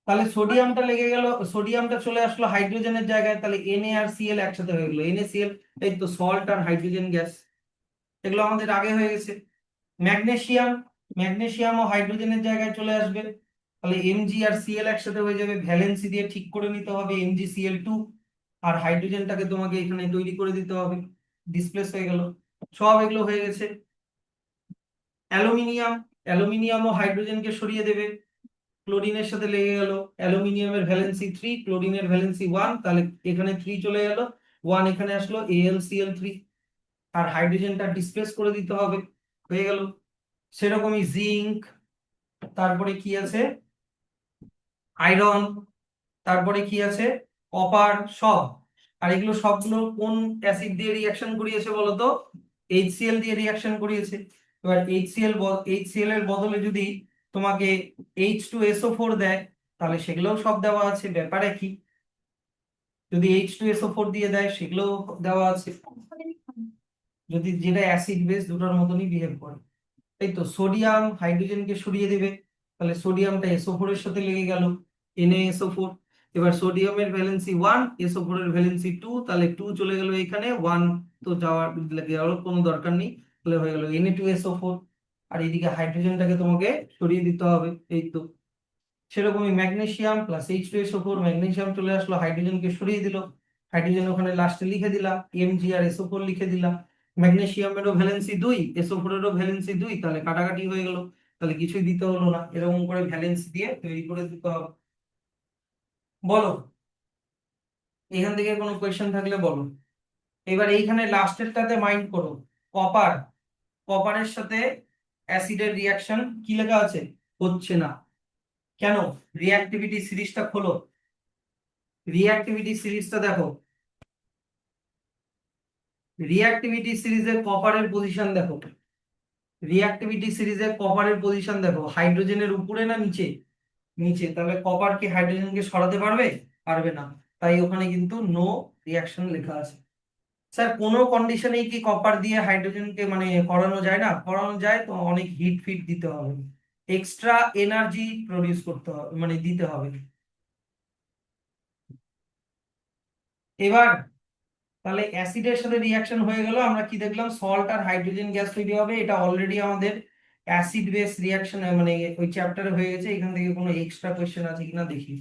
তাহলে সোডিয়ামটা লেগে গেল, সোডিয়ামটা চলে আসলো হাইড্রোজেনের জায়গায়, তাহলে Na আর Cl একসাথে হয়ে গেলো NaCl, এই তো সল্ট আর হাইড্রোজেন গ্যাস। এগুলো আমাদের আগে হয়ে গেছে। ম্যাগনেসিয়াম, ম্যাগনেসিয়াম ও হাইড্রোজেনের জায়গায় চলে আসবে, তাহলে Mg আর Cl একসাথে হয়ে যাবে, ভ্যালেন্সি দিয়ে ঠিক করে নিতে হবে MgCl2, আর হাইড্রোজেনটাকে তোমাকে এখানে তৈরি করে দিতে হবে, ডিসপ্লেস হয়ে গেল। সব এগুলো হয়ে গেছে। অ্যালুমিনিয়াম, অ্যালুমিনিয়াম ও হাইড্রোজেনকে সরিয়ে দেবে, ক্লোরিনের সাথে লেগে গেল, অ্যালুমিনিয়ামের ভ্যালেন্সি 3, ক্লোরিনের ভ্যালেন্সি 1, তাহলে এখানে 3 চলে গেল, 1 এখানে আসলো, AlCl3, আর হাইড্রোজেনটা ডিসপ্লেস করে দিতে হবে, হয়ে গেল। সেরকমই জিঙ্ক, তারপরে কি আছে? আয়রন, তারপরে কি আছে? কপার, সব। আর এগুলো সবগুলো কোন অ্যাসিড দিয়ে রিঅ্যাকশন করিয়েছে বলতো? HCl দিয়ে রিঅ্যাকশন করিয়েছে। এবার HCl এর বদলে যদি তোমাকে H2SO4 দেয় তাহলে সেগুলোও সব দেওয়া আছে, ব্যাপারে কি? যদি H2SO4 দিয়ে দেয় সেগুলোও দেওয়া আছে, যদি যেটা অ্যাসিড বেস দুটোর মতনই বিহেভ করে। এই তো সোডিয়াম হাইড্রোজেনকে সরিয়ে দেবে, তাহলে সোডিয়ামটা SO4 এর সাথে লেগে গেল, NaSO4। এবার সোডিয়ামের ভ্যালেন্সি 1, SO4 এর ভ্যালেন্সি 2, তাহলে 2 চলে গেল এখানে, 1 তো যাওয়ার যাওয়ার কোনো দরকার নেই, তাহলে হয়ে গেল Na2SO4। আর এইদিকে হাইড্রোজেনটাকে তোমাকে সরিয়ে দিতে হবে, এই তো। সেরকমই ম্যাগনেসিয়াম প্লাস H2SO4, ম্যাগনেসিয়াম চলে আসলো, হাইড্রোজেনকে সরিয়ে দিল, হাইড্রোজেন ওখানে লাস্টে লিখে দিলাম, Mg আর SO4 লিখে দিলাম। ম্যাগনেসিয়ামেরও ভ্যালেন্সি 2, SO4 এরও ভ্যালেন্সি 2, তাহলে কাটাকাটি হয়ে গেল, তাহলে কিছুই দিতে হলো না, এরকম করে ভ্যালেন্সি দিয়ে তৈরি করে দিতে হবে। বলো, এখান থেকে কোনো কোয়েশ্চেন থাকলে বলো। এবার এইখানে লাস্টেরটাতে মাইন্ড করো, কপার, কপারের সাথে অ্যাসিডের রিয়াকশন কি লেখা আছে, হচ্ছে না কেন? রিঅ্যাক্টিভিটি সিরিজটা খোলো, রিঅ্যাক্টিভিটি সিরিজটা দেখো, রিঅ্যাক্টিভিটি সিরিজের কপারের পজিশন দেখো, রিঅ্যাক্টিভিটি সিরিজের কপারের পজিশন দেখো, হাইড্রোজেনের উপরে না নিচে? নিচে, তাহলে কপার কি হাইড্রোজেনকে সরাতে পারবে? পারবে না, তাই ওখানে কিন্তু নো রিয়াকশন লেখা আছে। স্যার কোনো কন্ডিশনেই কি কপার দিয়ে হাইড্রোজেনকে মানে করানো যায় না? করানো যায়, তো অনেক হিট ফিট দিতে হবে, এক্সট্রা এনার্জি প্রডিউস করতে হবে, মানে দিতে হবে। এবার তাহলে অ্যাসিডের সাথে রিয়াকশন হয়ে গেল, আমরা কি দেখলাম, সল্ট আর হাইড্রোজেন গ্যাস তৈরি হবে, এটা অলরেডি আমাদের অ্যাসিড বেস রিয়াকশন মানে ওই চ্যাপ্টারে হয়ে গেছে। এখান থেকে কোনো এক্সট্রা কোয়েশ্চেন আছে কিনা দেখি।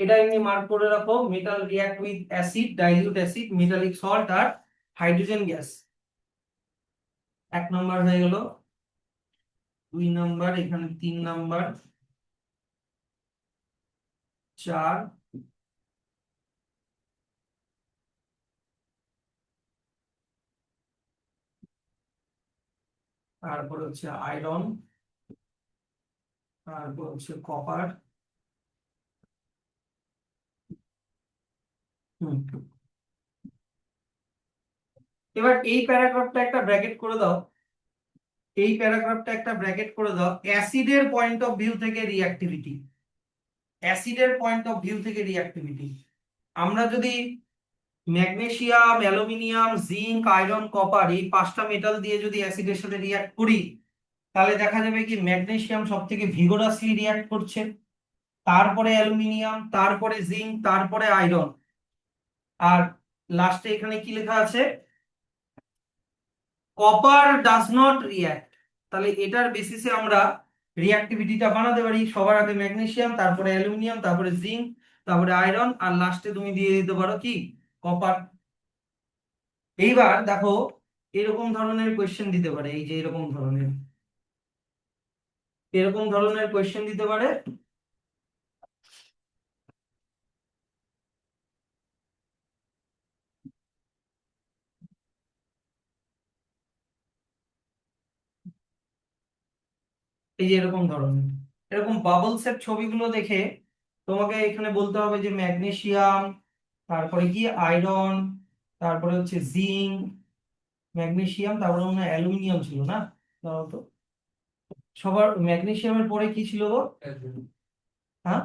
এটা এমনি মার্ক করে রাখো, metal react with acid, dilute acid, metallic salt আর হাইড্রোজেন গ্যাস। 1 নম্বর হয়ে গেল, 2 নম্বর, এখানে 3 নম্বর, 4, তারপর হচ্ছে আয়রন, তারপর হচ্ছে কপার। এবার এই প্যারাগ্রাফটা একটা ব্র্যাকেট করে দাও, এই প্যারাগ্রাফটা একটা ব্র্যাকেট করে দাও, অ্যাসিডের পয়েন্ট অফ ভিউ থেকে রিঅ্যাক্টিভিটি, অ্যাসিডের পয়েন্ট অফ ভিউ থেকে রিঅ্যাক্টিভিটি। আমরা যদি magnesium, aluminium, zinc, iron, copper এই 5টা মেটাল দিয়ে যদি অ্যাসিডের সাথে রিঅ্যাক্ট করি, তাহলে দেখা যাবে কি ম্যাগনেসিয়াম সব থেকে ভিগোরাসলি রিঅ্যাক্ট করছে, তারপরে অ্যালুমিনিয়াম, তারপরে জিঙ্ক, তারপরে আয়রন, আর লাস্টে এখানে কি লেখা আছে, কপার ডাজ নট রিঅ্যাক্ট। তাহলে এটার বেসিসে আমরা রিঅ্যাক্টিভিটিটা বানাতে পারি, সবার আগে ম্যাগনেসিয়াম, তারপরে অ্যালুমিনিয়াম, তারপরে জিঙ্ক, তারপরে আয়রন, আর লাস্টে তুমি দিয়ে দিতে পারো কি, কপার। এইবার দেখো, এরকম ধরনের কোয়েশ্চেন দিতে পারে, এই যে এরকম ধরনের, এরকম ধরনের কোয়েশ্চেন দিতে পারে। এই যে এরকম ধরনের, এরকম বাবলস এর ছবিগুলো দেখে তোমাকে এখানে বলতে হবে যে ম্যাগনেসিয়াম, তারপরে কি আয়রন, তারপরে হচ্ছে জিঙ্ক, ম্যাগনেসিয়াম, তারপরে মনে হয় অ্যালুমিনিয়াম ছিল না? দাঁড়াও তো, সবার ম্যাগনেসিয়ামের পরে কি ছিল গো? হ্যাঁ,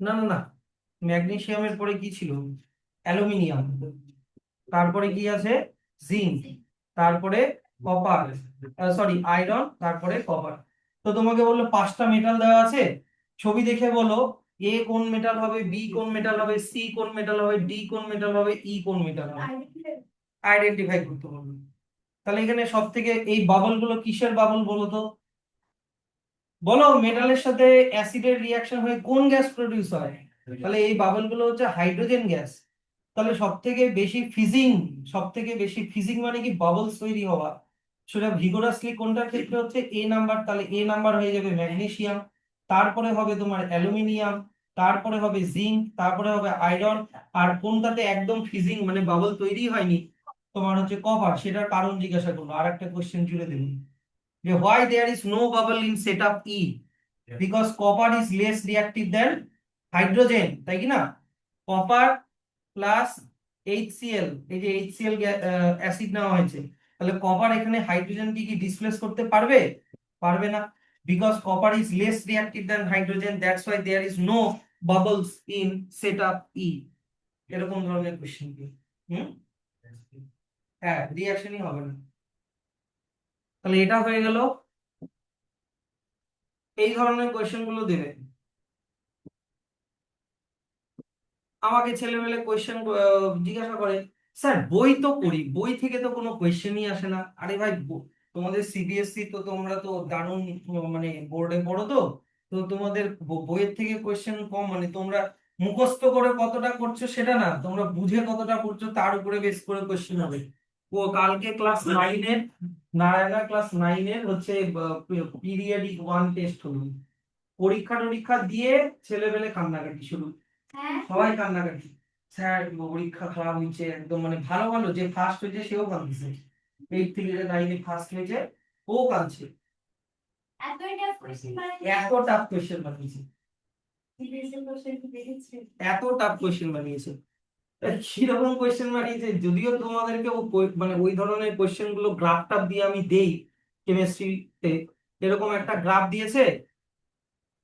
না না না, ম্যাগনেসিয়ামের পরে কি ছিল? অ্যালুমিনিয়াম, তারপরে কি আছে? জিঙ্ক, তারপরে কপার, সরি আয়রন, তারপরে কপার। তো তোমাকে বললো 5টা মেটাল দেওয়া আছে, ছবি দেখে বলো এ কোন মেটাল হবে, বি কোন মেটাল হবে, সি কোন মেটাল হবে, ডি কোন মেটাল হবে, ই কোন মেটাল হবে, আইডেন্টিফাই করতে বলবো। তাহলে এখানে সব থেকে এই বাবল গুলো কিসের বাবল বলো তো? বলো, মেটালের সাথে অ্যাসিডের রিয়াকশন হয়ে কোন গ্যাস প্রডিউস হয়? তাহলে এই বাবল গুলো হচ্ছে হাইড্রোজেন গ্যাস। তাহলে সব থেকে বেশি ফিজিং মানে কি বাবলস তৈরি হওয়া, সেটা ভিগোরাসলি কোনটার ক্ষেত্রে হচ্ছে, এ নাম্বার। তাহলে এ নাম্বার হয়ে যাবে ম্যাগনেসিয়াম, তারপরে হবে তোমার অ্যালুমিনিয়াম, তারপরে হবে জিঙ্ক, তারপরে হবে আয়রন, আর কোনটাতে একদম ফিজিং মানে বাবল তৈরি হয়নি, তোমার হচ্ছে কপার। সেটার কারণ জিজ্ঞাসা করলো, আর একটা কোশ্চেন জুড়ে দেবো যে why there is no bubble in setup E, because copper is less reactive than hydrogen, তাই কি না? কপার প্লাস HCl, এই যে HCl অ্যাসিড নেওয়া হয়েছে, তাহলে কপার এখানে হাইড্রোজেনকে কি ডিসপ্লেস করতে পারবে? পারবে না, because copper is less reactive than hydrogen, that's why there is no bubbles in setup E। এরকম ধরনের কোশ্চেন কি, হুম, হ্যাঁ রিঅ্যাকশনই হবে না। তাহলে এটা হয়ে গেল, এই ধরনের কোয়েশ্চেন গুলো দেবে। আমাকে ছেলেমেলে কোয়েশ্চেন জিজ্ঞাসা করে, স্যার বই তো পড়ি, বই থেকে তো কোনো কোয়েশ্চেনই আসে না। আরে ভাই, তোমাদের সিবিএসসি তো, তোমরা তো দারুণ মানে বোর্ডে পড়ো তো, তো তোমাদের বইয়ের থেকে কোয়েশ্চেন কম, মানে তোমরা মুখস্থ করে কতটা করছো সেটা না, তোমরা বুঝে কতটা করছো তার উপরে বেস করে কোয়েশ্চেন হবে। ও কালকে ক্লাস 9 এর, নারায়ণা ক্লাস 9 এর হচ্ছে পিরিয়ডিক 1 টেস্ট হলো। পরীক্ষা টরীক্ষা দিয়ে ছেলেবেলে কান্নাকাটি শুরু, হ্যাঁ সবাই কান্নাকাটি, স্যার পরীক্ষা খারাপ হয়েছে একদম, মানে ভালো ভালো যে ফার্স্ট হয়েছে সেও কাঁদছে, 8 থেকে 9 ফার্স্ট হয়েছে ও কাঁদছে, এতই টাফ কোশ্চেন মানে এত টাফ কোয়েশ্চেন বানিয়েছে, সিরিয়াসলি কোশ্চেন কি দেখেছি এত টাফ কোয়েশ্চেন বানিয়েছে। কিরকম কোয়েশ্চেন বানিয়েছে, যদিও তোমাদেরকে মানে ওই ধরনের কোয়েশ্চেন গুলো গ্রাফ টাফ দিয়ে আমি দেই কেমিস্ট্রিতে, এরকম একটা গ্রাফ দিয়েছে,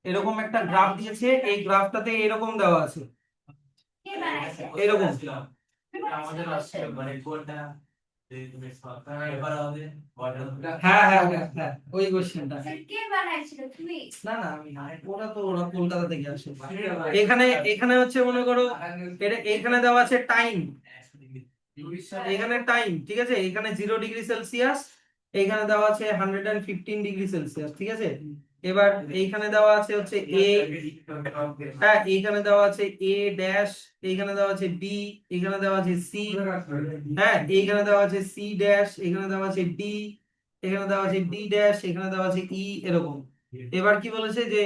এরকম একটা গ্রাফ দিয়েছে, এই গ্রাফটাতে এরকম দেওয়া আছে, কে বানাইছে এরকম। আমাদের আসছে মানে হ্যাঁ হ্যাঁ হ্যাঁ হ্যাঁ, ওই কোয়েশ্চেনটা। কে বানাইছিল তুমি না না আমি না, ওরা তো ওরা কলকাতা থেকে আসে। এখানে এখানে হচ্ছে মনে করো এখানে দেওয়া আছে টাইম, এখানে টাইম ঠিক আছে, এখানে 0 ডিগ্রি সেলসিয়াস, এখানে দেওয়া আছে 115 ডিগ্রি সেলসিয়াস, ঠিক আছে। এবার এইখানে দেওয়া আছে হচ্ছে এ, হ্যাঁ এইখানে দেওয়া আছে এ ড্যাশ, এইখানে দেওয়া আছে বি, এখানে দেওয়া আছে সি, হ্যাঁ এইখানে দেওয়া আছে সি ড্যাশ, এখানে দেওয়া আছে ডি, এখানে দেওয়া আছে ডি ড্যাশ, এখানে দেওয়া আছে ই, এরকম। এবার কি বলেছে যে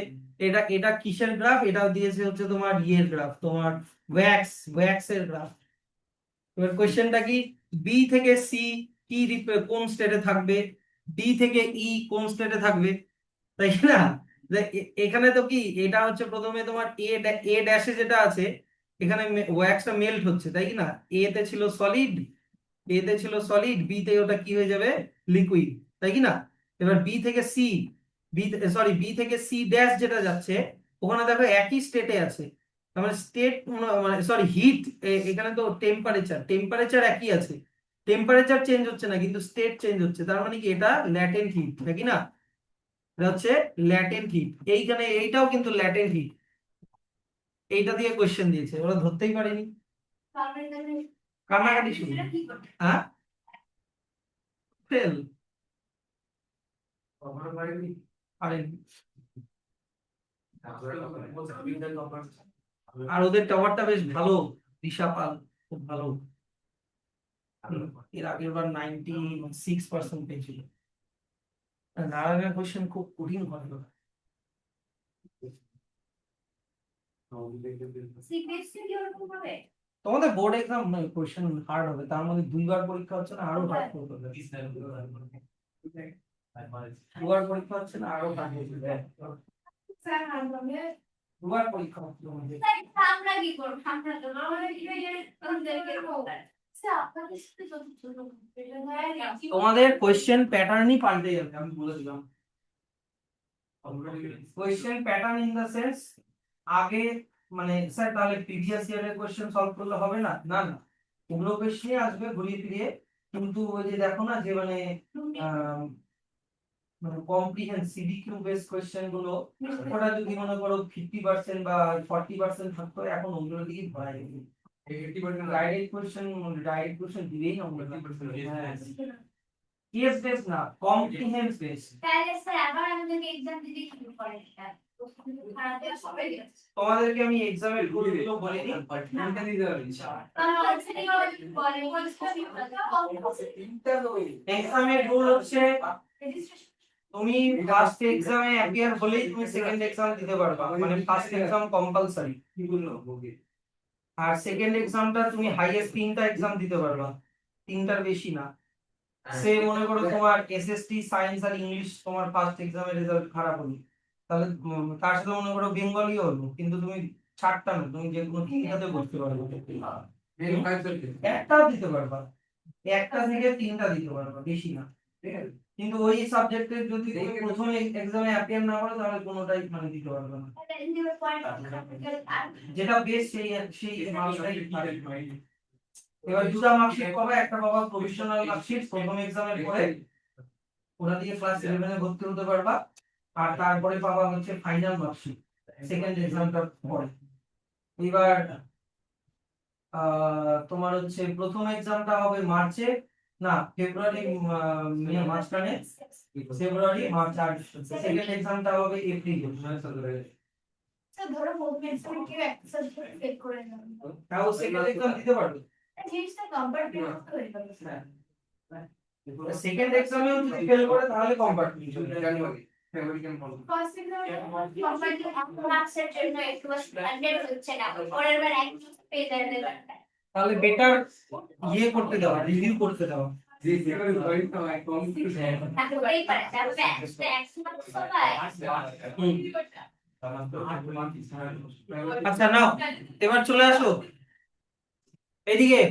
এটা এটা কিসের গ্রাফ, এটা দিয়েছে হচ্ছে তোমার ইয়ের গ্রাফ, তোমার ওয়্যাক্স এর গ্রাফ। এবার কোশ্চেনটা কি, বি থেকে সি কি কোন স্টেটে থাকবে, ডি থেকে ই কোন স্টেটে থাকবে, তাই না। যে এখানে তো কি এটা হচ্ছে প্রথমে তোমার এ ড্যাশে যেটা আছে, এখানে ওয়্যাক্সটা মেল্ট হচ্ছে, তাই কি না, এ তে ছিল সলিড, এ তে ছিল সলিড, বি তে ওটা কি হয়ে যাবে, লিকুইড, তাই কি না। এবার বি থেকে সি, বি থেকে সি ড্যাশ যেটা যাচ্ছে, ওখানে দেখো একই স্টেটে আছে, তার মানে স্টেট, মানে সরি হিট, এখানে তো টেম্পারেচার একই আছে, টেম্পারেচার চেঞ্জ হচ্ছে না কিন্তু স্টেট চেঞ্জ হচ্ছে, তার মানে কি এটা ল্যাটেন্ট হিট, নাকি না, এটা হচ্ছে ল্যাটেন্ট হিট। এইখানে এইটাও কিন্তু ল্যাটেন্ট হিট, এইটা দিয়ে কোশ্চেন দিয়েছে, ওরা ধরতেই পারেনি, কান্নাকাটি শুরু। কি করতে হ্যাঁ ফেল, পারেনি। আর ওদের টাওয়ারটা বেশ ভালো, দিশা পাল খুব ভালো, এর আগের বার 96% পেয়েছিল। নারায়ণের কোশ্চেন খুব কঠিন হয়। সিবিএসসি কি ওরকম হবে তোমাদের বোর্ড এক্সাম কোশ্চেন হার্ড হবে, তার মধ্যে 2 বার পরীক্ষা হচ্ছে না, আরো হার্ড করবে, 2 বার পরীক্ষা হচ্ছে না, আরো হার্ড হবে, স্যার আমরা 2 বার পরীক্ষা হচ্ছে তোমাদের। আমরা কি করব আমরা তো আমাদের কি হয়ে যায় ওদেরকে বলবেন স্যার আপনাদের সাথে যত ছোট তোমাদের কোশ্চেন প্যাটার্নই পাল্টে যাবে, আমি বলে দিলাম। Question pattern in the sense, আগে মানে স্যার তাহলে প্রিভিয়াস ইয়ারের কোশ্চেন সলভ করলে হবে না, না না, ওগুলো কোশ্চেনই আসবে ঘুরিয়ে ফিরিয়ে, কিন্তু ওই যে দেখো না যে মানে আহ, মানে কম্প্রিহেন্সিভ সিবিকিউ বেস কোশ্চেন গুলো, ওটা যদি মনে করো 50% বা 40% থাকতো, এখন ওগুলোর দিকে ভয় গেছে। ডাইরেক্ট কোশ্চেন দিবেই না ওগুলো। হ্যাঁ কেস বেস না, কম্প্রিহেন্স বেস। তাহলে স্যার আবার আমাদেরকে এক্সাম দিতে কি করে এটা খারাপ সবাই গেছে তোমাদেরকে আমি এক্সামের রুলগুলো বলে দিই। এক্সামের রুল হচ্ছে, তুমি ফার্স্ট এক্সামে অ্যাপিয়ার হলেই তুমি সেকেন্ড এক্সাম দিতে পারবা, মানে ফার্স্ট এক্সাম কম্পালসরি, আর সেকেন্ড এক্সামটা তুমি হাইয়েস্ট 3টা এক্সাম দিতে পারবা, 3টার বেশি না। সে মনে করো তোমার এসএসটি সায়েন্স আর ইংলিশ তোমার ফার্স্ট এক্সামের রেজাল্ট খারাপ হলো, তাহলে তার সাথে মনে করো বেঙ্গলিও হলো, কিন্তু তুমি 4টা না, তুমি যে কোনো 3টাতে বসতে পারবে, একটাও দিতে পারবা, 1টা থেকে 3টা দিতে পারবা, বেশি না, ঠিক আছে। কিন্তু ওই সাবজেক্টের যদি তুমি প্রথমে এক্সামে অ্যাপিয়ার না করো তাহলে কোনোটাই মানে দিতে পারবে না, যেটা বেশ সেই সেই মার্কসটাই পাবে। এবার 2টা মার্কশিট পাবে, একটা পাবা প্রভিশনাল মার্কশিট প্রথম এক্সামের পরে, ওটা দিয়ে ক্লাস 11 এ ভর্তি হতে পারবা, আর তারপরে পাবা হচ্ছে ফাইনাল মার্কশিট সেকেন্ড এক্সামটার পরে। এবার তোমার হচ্ছে প্রথম এক্সামটা হবে মার্চে, না, ফেব্রুয়ারি মাঝখানে, ফেব্রুয়ারি মার্চ, আর সেকেন্ড এক্সামটা হবে এপ্রিল। স্যার ধরো মুভমেন্টস এর কেউ একটা সাবজেক্ট ফেল করে নেন, তাও সেকেন্ড এক্সাম দিতে পারবে। জিনিসটা কম্পার্টমেন্ট হয়ে গেল। হ্যাঁ, সেকেন্ড এক্সামেও যদি ফেল করে তাহলে কম্পার্টমেন্ট জানুয়ারি, ফেব্রুয়ারি কেন বলো। ফার্স্ট এক্সামে কম্পার্টমেন্ট মার্কসের জন্য একটু স্ট্যান্ডার্ড হচ্ছে না, পরের বার এক পেয়ে যাবে। তাহলে বেটার ইয়ে করতে দাও, রিভিউ করতে দাও। হতেই পারে তাহলে একসময় সবাই আচ্ছা নাও, এবার চলে আসো এদিকে।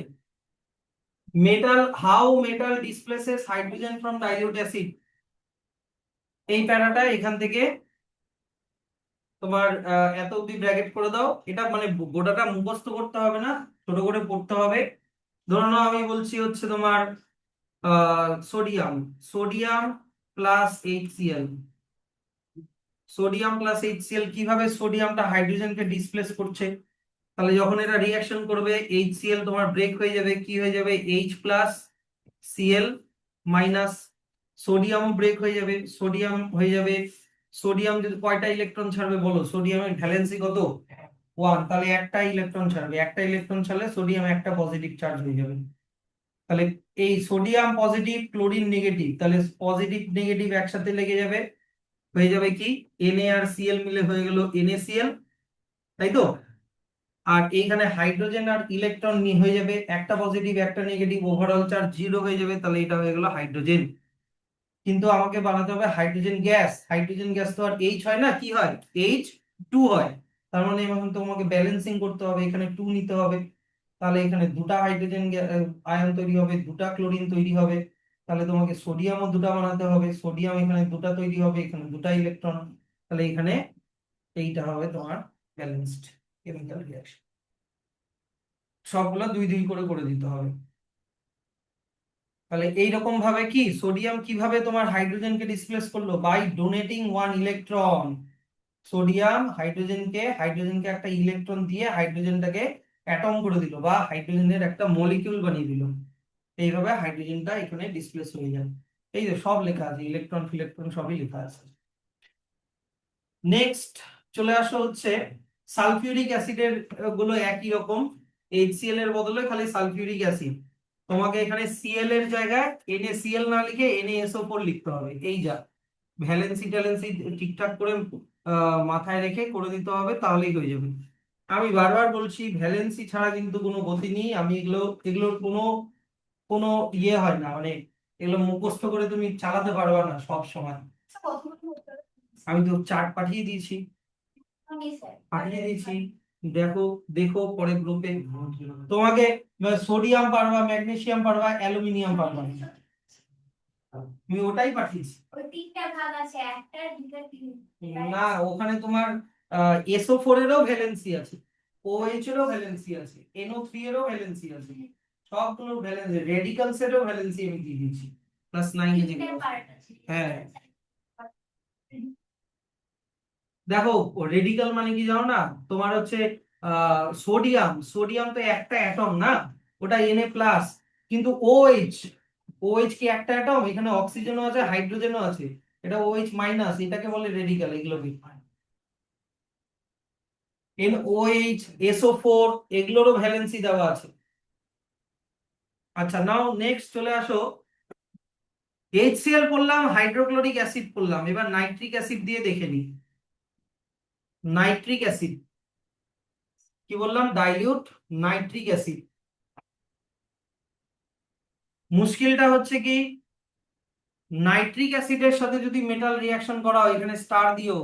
Metal, how metal displaces hydrogen from dilute acid, এই প্যারাটা এখান থেকে তোমার এত অব্দি ব্র্যাকেট করে দাও। এটা মানে গোটাটা মুখস্থ করতে হবে না, ছোট করে পড়তে হবে। ধরে নাও আমি বলছি হচ্ছে তোমার sodium, sodium plus HCl, sodium plus HCl, কিভাবে সোডিয়ামটা হাইড্রোজেনকে ডিসপ্লেস করছে। তাহলে যখন এটা রিঅ্যাকশন করবে HCl তোমার ব্রেক হয়ে যাবে, কি হয়ে যাবে, H প্লাস Cl মাইনাস, সোডিয়ামও ব্রেক হয়ে যাবে, সোডিয়াম হয়ে যাবে, সোডিয়াম যদি কয়টা ইলেকট্রন ছাড়বে বলো, সোডিয়ামের ভ্যালেন্সি কত, 1, তাহলে একটা ইলেকট্রন ছাড়বে, একটা ইলেকট্রন ছাড়লে সোডিয়াম একটা পজিটিভ চার্জ হয়ে যাবে। তাহলে এই সোডিয়াম পজিটিভ, ক্লোরিন নেগেটিভ, তাহলে পজিটিভ নেগেটিভ একসাথে লেগে যাবে, হয়ে যাবে কি Na আর Cl মিলে হয়ে গেল NaCl, তাই তো। আর এইখানে হাইড্রোজেন আর ইলেকট্রন হয়ে যাবে, একটা পজিটিভ একটা নেগেটিভ, ওভারঅল চার্জ 0 হয়ে যাবে, তাহলে এটা হয়ে গেল হাইড্রোজেন। কিন্তু আমাকে বানাতে হবে হাইড্রোজেন গ্যাস, হাইড্রোজেন গ্যাস তো আর H হয় না, কি হয়, H2 হয়। তার মানে এখন তোমাকে ব্যালেন্সিং করতে হবে, এখানে 2 নিতে হবে, তাহলে এখানে দুটা হাইড্রোজেন আয়ন তৈরি হবে, দুটা ক্লোরিন তৈরি হবে, তাহলে তোমাকে সোডিয়ামও দুটা বানাতে হবে, সোডিয়াম এখানে দুটা তৈরি হবে, এখানে দুটা ইলেকট্রন, তাহলে এখানে এইটা হবে তোমার ব্যালেন্সড কেমিক্যাল রিঅ্যাকশন। সবগুলো 2 2 করে করে দিতে হবে। তাহলে এইরকম ভাবে কি সোডিয়াম কিভাবে তোমার হাইড্রোজেনকে ডিসপ্লেস করলো, বাই ডোনেটিং 1 ইলেকট্রন। সোডিয়াম হাইড্রোজেনকে একটা ইলেকট্রন দিয়ে হাইড্রোজেনটাকে অ্যাটম করে দিল, বা হাইড্রোজেনের একটা মলিকিউল বানিয়ে দিল। এইভাবে হাইড্রোজেনটা এখানে ডিসপ্লেস হয়ে যায়। এই যে সব লেখা আছে, ইলেকট্রন ফিলেকট্রন সবই লেখা আছে। নেক্সট চলে আসো হচ্ছে সালফিউরিক অ্যাসিডের গুলো একই রকম, HCl এর বদলে খালি সালফিউরিক অ্যাসিড। তোমাকে এখানে Cl এর জায়গায় NaCl না লিখে NaSO4 লিখতে হবে, এই যা ভ্যালেন্সি ট্যালেন্সি ঠিকঠাক করে মাথায় রেখে করে দিতে হবে, তাহলেই হয়ে যাবে। আমি বারবার বলছি ভ্যালেন্সি ছাড়া কিন্তু কোনো গতি নেই। আমি এগুলোর কোনো কোনো ইয়ে হয় না, মানে এগুলো মুখস্থ করে তুমি চালাতে পারবে না সব সময়। আমি তো চার্ট পাঠিয়ে দিয়েছি, দেখো, দেখো পরে গ্রুপে। তোমাকে সোডিয়াম পারবা, ম্যাগনেসিয়াম পারবা, অ্যালুমিনিয়াম পারবা না। তুমি ওটাই পাঠিয়েছি। ওই তিনটা ভাগ আছে, একটা দুটো তিন। না, ওখানে তোমার SO4 এরও ভ্যালেন্সি আছে, OH এরও ভ্যালেন্সি আছে, NO3 এরও ভ্যালেন্সি আছে, সবগুলোর ভ্যালেন্সি, রেডিক্যালস এরও ভ্যালেন্সি আমি দিয়ে দিয়েছি +9 এ তিনটে যেগুলো। পার্ট আছে। হ্যাঁ, দেখো রেডিক্যাল মানে কি জানো না, তোমার হচ্ছে সোডিয়াম, সোডিয়াম তো একটা অ্যাটম না, ওটা Na+, কিন্তু OH কি একটা অ্যাটম, এখানে অক্সিজেনও আছে হাইড্রোজেনও আছে, এটা OH-, এটাকে বলে রেডিক্যাল, এগুলোকে NOH, SO4 এগুলোরও ভ্যালেন্সি দেওয়া আছে। আচ্ছা নাও নেক্সট চলে আসো, HCl পড়লাম, হাইড্রোক্লোরিক অ্যাসিড পড়লাম, এবার নাইট্রিক অ্যাসিড দিয়ে দেখে নিই। নাইট্রিক অ্যাসিড কি বললাম, ডাইলিউট নাইট্রিক অ্যাসিড। মুশকিলটা হচ্ছে কি, নাইট্রিক অ্যাসিডের সাথে যদি মেটাল রিঅ্যাকশন করাও, এখানে স্টার দিও,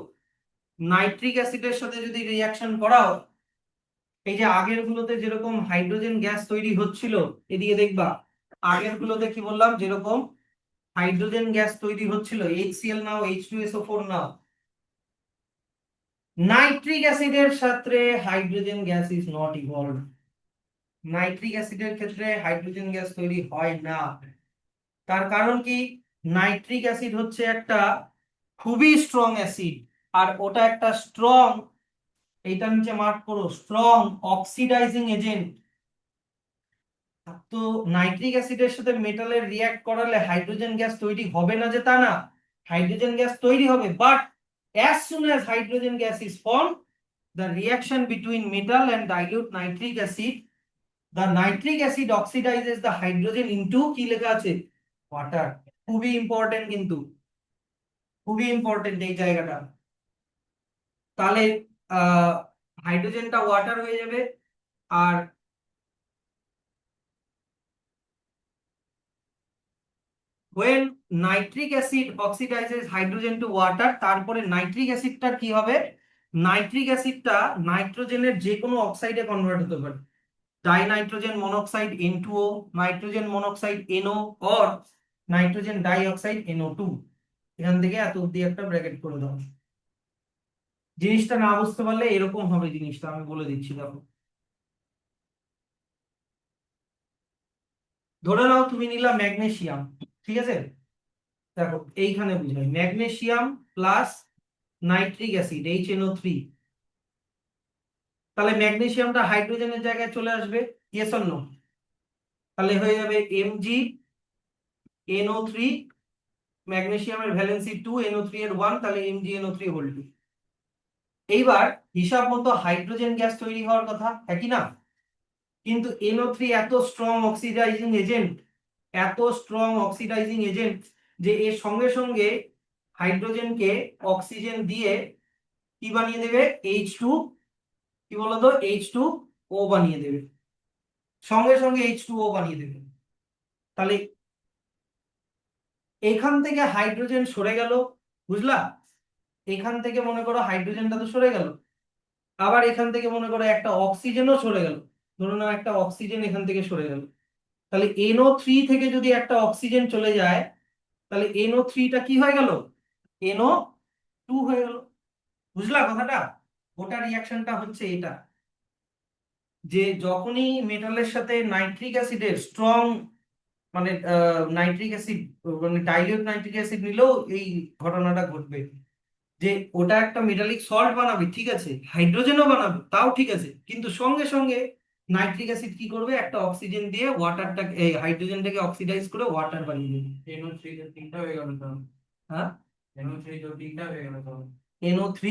নাইট্রিক অ্যাসিডের সাথে যদি রিঅ্যাকশন করাও, এই যে আগের গুলোতে যেরকম হাইড্রোজেন গ্যাস তৈরি হচ্ছিল, এদিকে দেখবা আগের গুলোতে কি বললাম, যেরকম হাইড্রোজেন গ্যাস তৈরি হচ্ছিল, HCl নাও, H2SO4 নাও, নাইট্রিক অ্যাসিডের সাথে hydrogen gas is not evolved. Nitric অ্যাসিডের ক্ষেত্রে হাইড্রোজেন গ্যাস তৈরি হয় না। তার কারণ কি, নাইট্রিক অ্যাসিড হচ্ছে একটা খুবই স্ট্রং অ্যাসিড, আর ওটা একটা স্ট্রং, এইটা নিচে মার্ক করো, স্ট্রং অক্সিডাইজিং এজেন্ট। তো নাইট্রিক অ্যাসিডের সাথে মেটালের রিয়াক্ট করালে হাইড্রোজেন গ্যাস তৈরি হবে না, যে তা না, হাইড্রোজেন গ্যাস তৈরি হবে, but as soon as hydrogen gas is formed, the reaction between metal and dilute nitric acid, the nitric acid oxidizes the hydrogen into কি লেখা আছে, ওয়াটার। খুবই ইম্পর্টেন্ট, কিন্তু খুবই ইম্পর্টেন্ট এই জায়গাটা। তাহলে হাইড্রোজেনটা ওয়াটার হয়ে যাবে, আর when nitric acid oxidizes hydrogen to water, তারপরে নাইট্রিক অ্যাসিডটা কি হবে, নাইট্রিক অ্যাসিডটা নাইট্রোজেনের যে কোনো অক্সাইডে কনভার্ট হতে পারে, dinitrogen monoxide N2O, nitrogen monoxide NO, or nitrogen dioxide NO2। এখান থেকে এত অব্দি একটা ব্র্যাকেট করে দাও। জিনিসটা না বুঝতে পারলে এরকম হবে জিনিসটা, আমি বলে দিচ্ছি। দেখো, ধরে নাও তুমি নিলা ম্যাগনেসিয়াম, ঠিক আছে, দেখো এইখানে বুঝাই, magnesium plus nitric acid HNO3, তাহলে ম্যাগনেসিয়ামটা হাইড্রোজেনের জায়গায় চলে আসবে, ইয়েস অর নো? তাহলে হয়ে যাবে MgNO3, ম্যাগনেসিয়ামের ভ্যালেন্সি 2, NO3 এর 1, তাহলে MgNO3 হোল 2। এইবার হিসাব মতো হাইড্রোজেন গ্যাস তৈরি হওয়ার কথা, একই না? কিন্তু NO3 এত স্ট্রং অক্সিডাইজিং এজেন্ট, এত স্ট্রং অক্সিডাইজিং এজেন্ট, যে এর সঙ্গে সঙ্গে হাইড্রোজেনকে অক্সিজেন দিয়ে কি বানিয়ে দেবে, H2, কি বলতো, H2O বানিয়ে দেবে, সঙ্গে সঙ্গে H2O বানিয়ে দেবে। তাহলে এখান থেকে হাইড্রোজেন সরে গেল, বুঝলা? এখান থেকে মনে করো হাইড্রোজেনটা তো সরে গেল, আবার এখান থেকে মনে করো একটা অক্সিজেনও সরে গেল, ধরো না একটা অক্সিজেন এখান থেকে সরে গেল, তাহলে NO3 থেকে যদি একটা অক্সিজেন চলে যায়, তাহলে NO3টা কি হয়ে গেল, NO2 হয়ে গেল। বুঝলা কথাটা? ওটা রিয়াকশনটা হচ্ছে এটা, যে যখনই মেটালের সাথে নাইট্রিক অ্যাসিডের স্ট্রং, মানে নাইট্রিক অ্যাসিড, মানে ডাইলিউট নাইট্রিক অ্যাসিড নিলেও এই ঘটনাটা ঘটবে, যে ওটা একটা মেটালিক সল্ট বানাবে, ঠিক আছে, হাইড্রোজেনও বানাবে, তাও ঠিক আছে, কিন্তু সঙ্গে সঙ্গে নাইট্রিক অ্যাসিড কি করবে, একটা অক্সিজেন দিয়ে ওয়াটারটাকে, এই হাইড্রোজেনটাকে অক্সিডাইজ করে ওয়াটার বানিয়ে দেবে। NO3 তো তিনটা হয়ে গেল তো। হ্যাঁ, NO3 তো তিনটা হয়ে গেল তো। NO3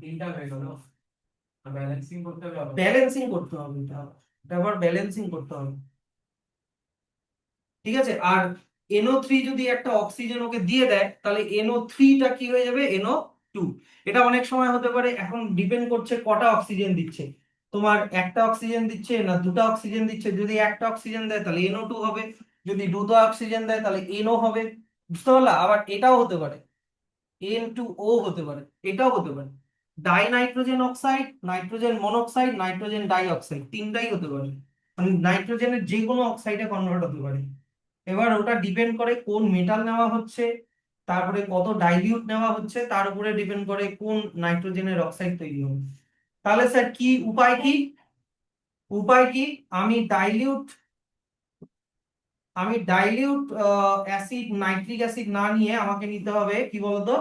তিনটা হয়ে গেল, ব্যালেন্সিং করতে হবে আবার। ব্যালেন্সিং করতে হবে, এটা আবার ব্যালেন্সিং করতে হবে, ঠিক আছে। আর NO3 যদি একটা অক্সিজেন ওকে দিয়ে দেয়, তাহলে NO3টা কি হয়ে যাবে, NO2। এটা অনেক সময় হতে পারে, এখন ডিপেন্ড করছে কটা অক্সিজেন দিচ্ছে, তোমার একটা অক্সিজেন দিচ্ছে না দুটো অক্সিজেন দিচ্ছে, যদি একটা অক্সিজেন দেয় তাহলে NO2 হবে, যদি দুটো অক্সিজেন দেয় তাহলে NO হবে, বুঝতে পারলা? আবার এটাও হতে পারে, N2O হতে পারে, এটাও হতে পারে, dinitrogen oxide, nitrogen monoxide, nitrogen dioxide, তিনটাই হতে পারে, মানে নাইট্রোজেনের যে কোনো অক্সাইডে কনভার্ট হতে পারে। এবার ওটা ডিপেন্ড করে কোন মেটাল নেওয়া হচ্ছে, তারপরে কত ডাইলিউট নেওয়া হচ্ছে, তার উপরে ডিপেন্ড করে কোন নাইট্রোজেনের অক্সাইড তৈরি হবে। তাহলে স্যার কি উপায়, কি উপায় কি, আমি ডাইলিউট, অ্যাসিড, নাইট্রিক অ্যাসিড না নিয়ে আমাকে নিতে হবে কি বলতো,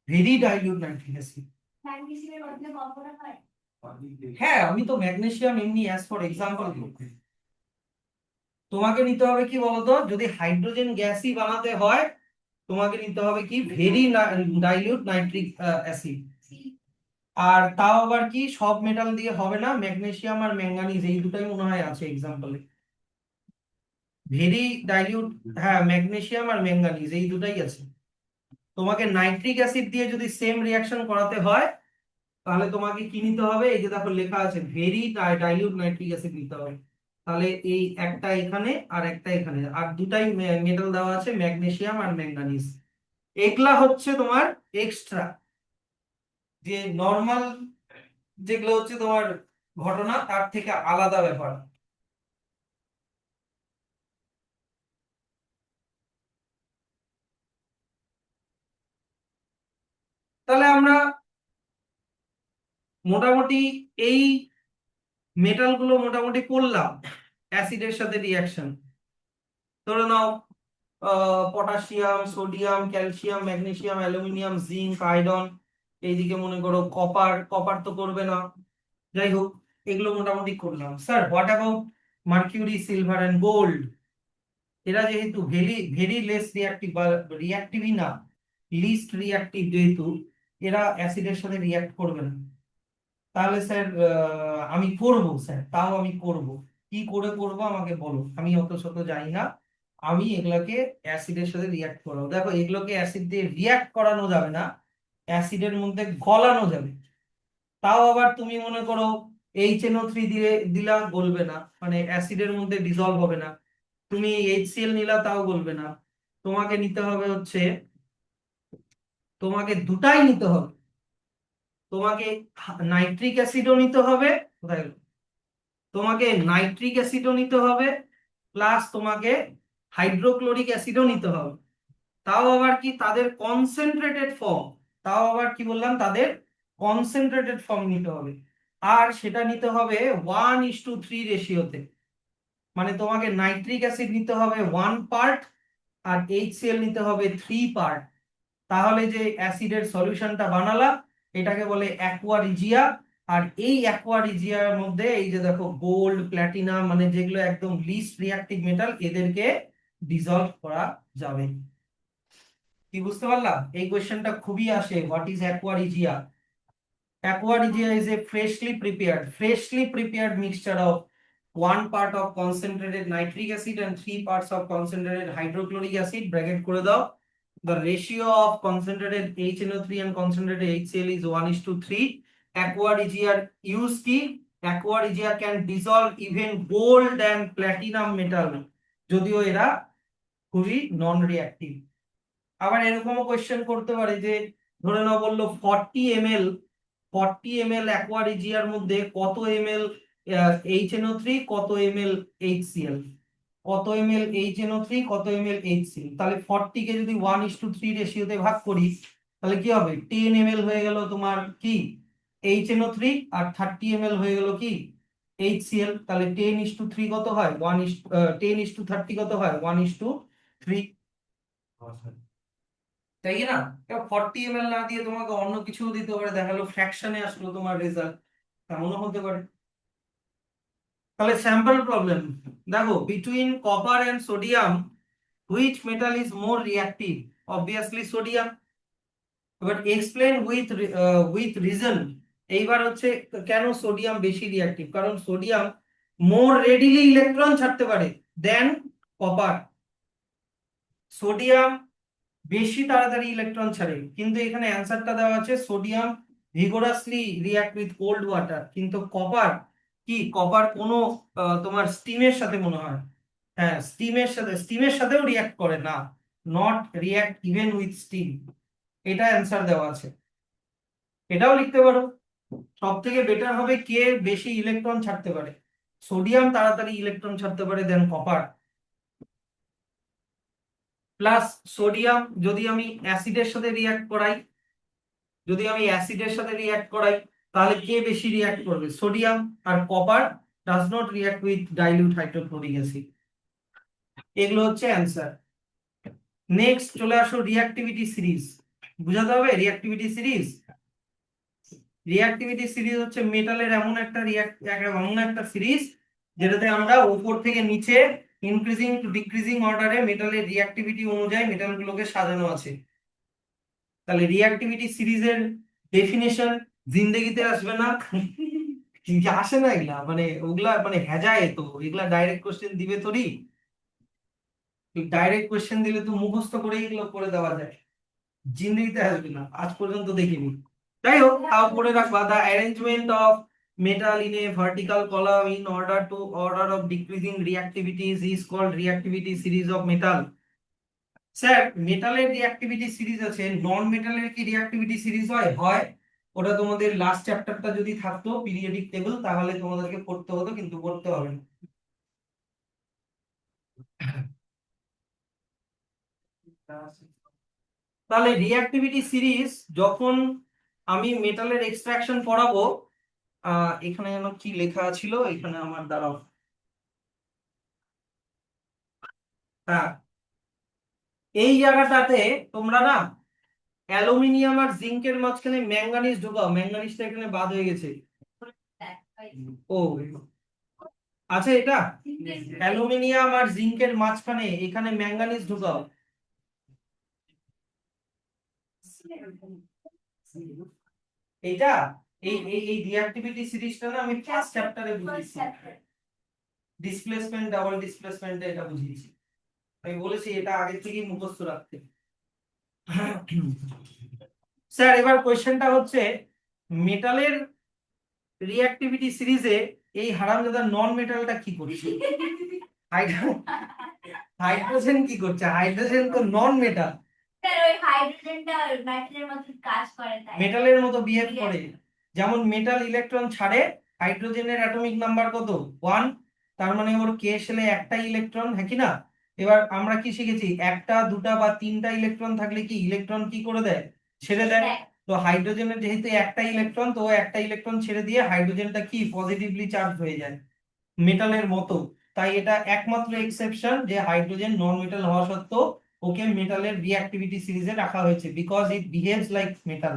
ভেরি ডাইলিউট নাইট্রিক অ্যাসিড। ম্যাগনেসিয়ামের বদলে কম্পাউন্ড হয়। হ্যাঁ, আমি তো ম্যাগনেসিয়াম এমনি অ্যাজ ফর এক্সাম্পল বলছি, তোমাকে নিতে হবে কি বলতো, যদি হাইড্রোজেন গ্যাসই বানাতে হয়, তোমাকে নিতে হবে কি, ভেরি ডাইলিউট নাইট্রিক অ্যাসিড। আর তাও আবার কি সব মেটাল দিয়ে হবে না, ম্যাগনেসিয়াম আর ম্যাঙ্গানিজ এই দুটাই মনে হয় আছে এক্সাম্পলে, ভেরি ডাইলিউট, হ্যাঁ ম্যাগনেসিয়াম আর ম্যাঙ্গানিজ এই দুটাই আছে। তোমাকে নাইট্রিক অ্যাসিড দিয়ে যদি সেম রিয়াকশন করাতে হয়, তাহলে তোমাকে কি নিতে হবে, এই যে দেখো লেখা আছে ভেরি ডাইলিউট নাইট্রিক অ্যাসিড নিতে হবে। তাহলে এই একটা এখানে আর একটা এখানে, আর দুটাই মেটাল দেওয়া আছে, ম্যাগনেসিয়াম আর ম্যাঙ্গানিজ। এগুলা হচ্ছে তোমার এক্সট্রা, যে নর্মাল যেগুলো হচ্ছে তোমার ঘটনা, তার থেকে আলাদা ব্যাপার। তাহলে আমরা মোটামুটি এই মেটাল গুলো মোটামুটি পড়লাম, অ্যাসিডের সাথে রিয়াকশন, ধরে নাও potassium, sodium, calcium, magnesium, aluminium, zinc, iron, এইদিকে মনে করো কপার, কপার তো করবে না, যাই হোক, এগুলো মোটামুটি করলাম। Sir what about mercury, silver and gold, এরা যেহেতু ভেরি ভেরি লেস রিয়াক্টিভ বা রিয়াক্টিভই না, লিস্ট রিয়াক্টিভ যেহেতু, এরা অ্যাসিডের সাথে রিয়াক্ট করবে না। তাহলে স্যার আমি করব স্যার, তাও আমি করব, কি করে করব আমাকে বলো, আমি অত শত জানি না, আমি এগুলাকে অ্যাসিডের সাথে রিয়াক্ট করাবো। দেখো এগুলোকে অ্যাসিড দিয়ে রিয়াক্ট করানো যাবে না, অ্যাসিডের মধ্যে গলানো যাবে। তাও আবার তুমি মনে করো HNO3 দিয়ে দিলা, গলবে না, মানে অ্যাসিডের মধ্যে ডিজলভ হবে না। তুমি HCl নিলা, তাও গলবে না। তোমাকে নিতে হবে হচ্ছে, তোমাকে দুটাই নিতে হবে। তোমাকে নাইট্রিক অ্যাসিডও নিতে হবে, কোথায় গেল? তোমাকে নাইট্রিক অ্যাসিডও নিতে হবে, প্লাস তোমাকে হাইড্রোক্লোরিক অ্যাসিডও নিতে হবে। তাও আবার কি তাদের কনসেন্ট্রেটেড ফর্ম, তাও আবার কি বললাম, তাদের কনসেন্ট্রেটেড ফর্ম নিতে হবে। আর সেটা নিতে হবে 1:3 রেশিওতে। মানে তোমাকে নাইট্রিক অ্যাসিড নিতে হবে 1 পার্ট, আর HCl নিতে হবে 3 পার্ট। তাহলে যে অ্যাসিডের সলিউশনটা বানালা, এটাকে বলে অ্যাকোয়ারিজিয়া। আর এই অ্যাকোয়ারিজিয়ার মধ্যে এই যে দেখো গোল্ড, প্ল্যাটিনাম, মানে যেগুলো একদম লিস্ট রিঅ্যাক্টিভ মেটাল, এদেরকে ডিসলভ করা যাবে। কি বুঝতে পারলাম? এই কোশ্চেনটা খুবই আসে, what is aqua regia? Aqua is a freshly prepared mixture of 1 part of concentrated nitric acid and 3 parts of concentrated hydrochloric acid. Bracket করে দাও। The ratio of concentrated HNO3 and concentrated HCl is 1:3. Aqua use কি? Aqua can dissolve even gold and platinum metal, যদিও এরা খুবই নন reactive. আবার এরকমও question করতে পারে যে, ধরে নাও বললো 40 ml অ্যাকোয়া রিজিয়ার মধ্যে কত ml HNO3, কত ml HCl, কত ml HNO3, কত ml HCl। তাহলে 40 কে যদি 1:3 রেশিওতে ভাগ করি, তাহলে কি হবে? 10 ml হয়ে গেল তোমার কি HNO3, আর 30 ml হয়ে গেল কি HCl। তাহলে 10:3 কত হয়? 10:30 কত হয়? 1:3। তাই কি না? এবার 40 ml না দিয়ে তোমাকে অন্য কিছু দিতে পারে, দেখালো ফ্র্যাকশনে আসলো তোমার রেজাল্ট, তেমনও হতে পারে। তাহলে স্যাম্পল প্রবলেম দেখো, between copper and sodium which metal is more reactive? Obviously sodium. এবার এক্সপ্লেন উইথ রিজন। এইবার হচ্ছে কেন সোডিয়াম বেশি রিঅ্যাক্টিভ? কারণ সোডিয়াম মোর রেডিলি ইলেকট্রন ছাড়তে পারে দেন কপার। সোডিয়াম বেশি তাড়াতাড়ি ইলেকট্রন ছাড়ে, কিন্তু এখানে অ্যান্সারটা দেওয়া আছে sodium vigorously react with cold water. কিন্তু কপার কি, কপার কোনো তোমার স্টিমের সাথে মনে হয়, হ্যাঁ স্টিমের সাথেও রিঅ্যাক্ট করে না, not react even with steam. এটা অ্যান্সার দেওয়া আছে, এটাও লিখতে পারো। সব থেকে বেটার হবে কে বেশি ইলেকট্রন ছাড়তে পারে। সোডিয়াম তাড়াতাড়ি ইলেকট্রন ছাড়তে পারে দেন কপার। প্লাস সোডিয়াম যদি আমি অ্যাসিডের সাথে রিঅ্যাক্ট করাই, তাহলে কে বেশি রিঅ্যাক্ট করবে? সোডিয়াম। আর copper does not react with dilute hydrochloric acid. এগুলো হচ্ছে অ্যান্সার। নেক্সট চলে আসো রিঅ্যাক্টিভিটি সিরিজ। বুঝাতে হবে রিঅ্যাক্টিভিটি সিরিজ হচ্ছে মেটালের এমন একটা সিরিজ যেটাতে আমরা উপর থেকে নিচে ইনক্রিজিং টু ডিক্রিজিং অর্ডারে মেটালের রিঅ্যাক্টিভিটি অনুযায়ী মেটালগুলোকে সাজানো আছে। তাহলে রিঅ্যাক্টিভিটি সিরিজের ডেফিনেশন জিন্দেগিতে আসবে না, আসে না এগুলা, মানে ওগুলা মানে হ্যাজায় তো, এগুলা ডাইরেক্ট কোশ্চেন দিবে তোরই, ডাইরেক্ট কোশ্চেন দিলে তো মুখস্থ করে এগুলো করে দেওয়া যায়, জিন্দেগিতে আসবে না, আজ পর্যন্ত দেখিনি। যাই হোক, তাও পড়ে রাখবা, the arrangement of metal in a vertical column in order of decreasing reactivities is called reactivity series of metal. Sir মেটালের রিঅ্যাক্টিভিটি সিরিজ আছে, নন মেটালের কি রিঅ্যাক্টিভিটি সিরিজ হয়? হয়। ওটা তোমাদের লাস্ট চ্যাপ্টারটা যদি থাকতো পিরিয়ডিক টেবিল, তাহলে তোমাদেরকে পড়তে হতো, কিন্তু পড়তে হবে না। তাহলে রিঅ্যাক্টিভিটি সিরিজ যখন আমি মেটালের এক্সট্রাকশন করাবো, এখানে যেন কি লেখা ছিল, এখানে আমার দাঁড়াও, হ্যাঁ এই জায়গাটাতে তোমরা না অ্যালুমিনিয়াম আর জিঙ্কের মাঝখানে ম্যাঙ্গানিজ ঢোকাও, ম্যাঙ্গানিজটা এখানে বাদ হয়ে গেছে। ও আছে এটা অ্যালুমিনিয়াম আর জিঙ্কের মাঝখানে এখানে ম্যাঙ্গানিজ ঢুকাও। এইটা এই রিঅ্যাক্টিভিটি সিরিজটা না আমি ফার্স্ট চ্যাপ্টারে বুঝিয়েছি, ডিসপ্লেসমেন্ট ডাবল ডিসপ্লেসমেন্টে এটা বুঝিয়েছি। আমি বলেছি এটা আগে থেকেই মুখস্থ রাখতে। স্যার এবার কোশ্চেনটা হচ্ছে মেটালের রিঅ্যাক্টিভিটি সিরিজে এই হারামজাদা নন মেটালটা কি করছে? হাইড্রোজেন কি করছে? হাইড্রোজেন তো নন মেটাল, স্যার ওই হাইড্রোজেনটা মেটালের মতো কাজ করে তাই মেটালের মতো বিহেভ করে। যেমন মেটাল ইলেকট্রন ছাড়ে, হাইড্রোজেনের অ্যাটমিক নাম্বার কত? 1, তার মানে ওর কে শেলে একটা ইলেকট্রন, হ্যাঁ কি না? এবার আমরা কি শিখেছি, একটা দুটা বা তিনটা ইলেকট্রন থাকলে কি ইলেকট্রন কি করে দেয়? ছেড়ে দেয়। তো হাইড্রোজেনের যেহেতু একটা ইলেকট্রন, তো ও একটা ইলেকট্রন ছেড়ে দিয়ে হাইড্রোজেনটা কি পজিটিভলি চার্জ হয়ে যায় মেটালের মতো। তাই এটা একমাত্র এক্সেপশন যে হাইড্রোজেন নন মেটাল হওয়া সত্ত্বেও ওকে মেটালের রিঅ্যাক্টিভিটি সিরিজে রাখা হয়েছে, because it behaves like metal.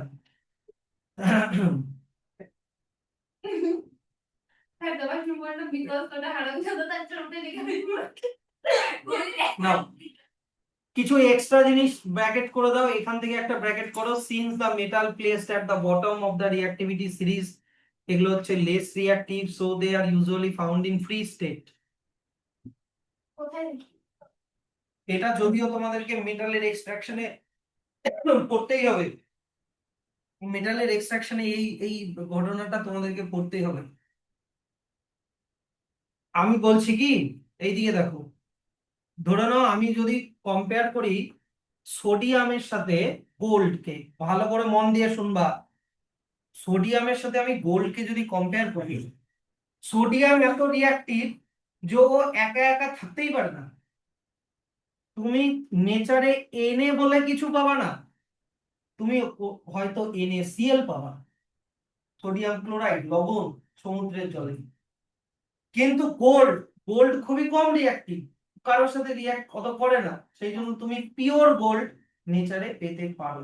Sir তোমার সুবর্ণ বিকল্পটা হারামজাদা তার চোখে লিখে দিই নাও কিছু এক্সট্রা জিনিস ব্র্যাকেট করে দাও, এখান থেকে একটা ব্র্যাকেট করো, since the metal placed at the bottom of the reactivity series, এগুলো হচ্ছে less reactive, so they are usually found in free state. কোথায় লিখি? এটা যদিও তোমাদেরকে মেটালের এক্সট্রাকশনে পড়তেই হবে, মেটালের এক্সট্রাকশনে এই ঘটনাটা তোমাদেরকে পড়তেই হবে। আমি বলছি কি, এইদিকে দেখো, ধরে নাও আমি যদি কম্পেয়ার করি সোডিয়ামের সাথে গোল্ডকে, ভালো করে মন দিয়ে শুনবা, সোডিয়ামের সাথে আমি গোল্ডকে যদি কম্পেয়ার করি, সোডিয়াম এত রিঅ্যাক্টিভ যে ও একা একা থাকতেই পারে না। তুমি নেচারে এনএ বলে কিছু পাবা না, তুমি হয়তো NaCl পাবা, সোডিয়াম ক্লোরাইড, লবণ সমুদ্রের জলে। কিন্তু গোল্ড, গোল্ড খুবই কম রিঅ্যাক্টিভ, কারোর সাথে রিঅ্যাক্ট কত করে না, সেই জন্য তুমি পিওর গোল্ড নেচারে পেতে পারো।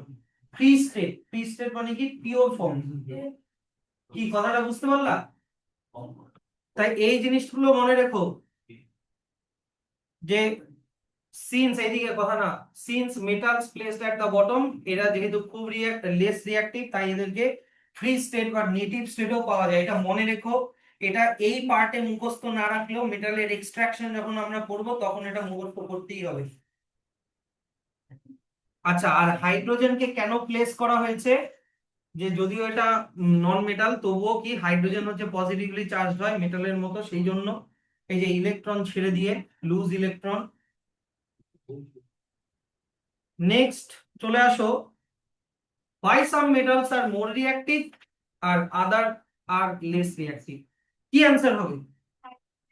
ফ্রি স্টেট, ফ্রি স্টেট মানে কি পিওর ফর্ম। কি কথাটা বুঝতে পারলা? তাই এই জিনিসগুলো মনে রেখো যে সিন্স, এইদিকে কথা না, since metals placed at the bottom, এরা যেহেতু খুব লেস রিঅ্যাক্টিভ, তাই এদেরকে ফ্রি স্টেট বা নেটিভ স্টেটও পাওয়া যায়, এটা মনে রেখো। এটা এই পার্টে মুখস্থ না রাখলেও মেটালের এক্সট্রাকশন যখন আমরা করব তখন এটা মুখস্থ করতেই হবে। আচ্ছা, আর হাইড্রোজেনকে কেন প্লেস করা হয়েছে, যে যদিও এটা নন মেটাল তবুও কি হাইড্রোজেন হচ্ছে পজিটিভলি চার্জড হয় মেটালের মতো, সেই জন্য এই যে ইলেকট্রন ছেড়ে দিয়ে লুজ ইলেকট্রন। নেক্সট চলে আসো, why some metals are more reactive আর other are less reactive? কি অ্যান্সার হবে?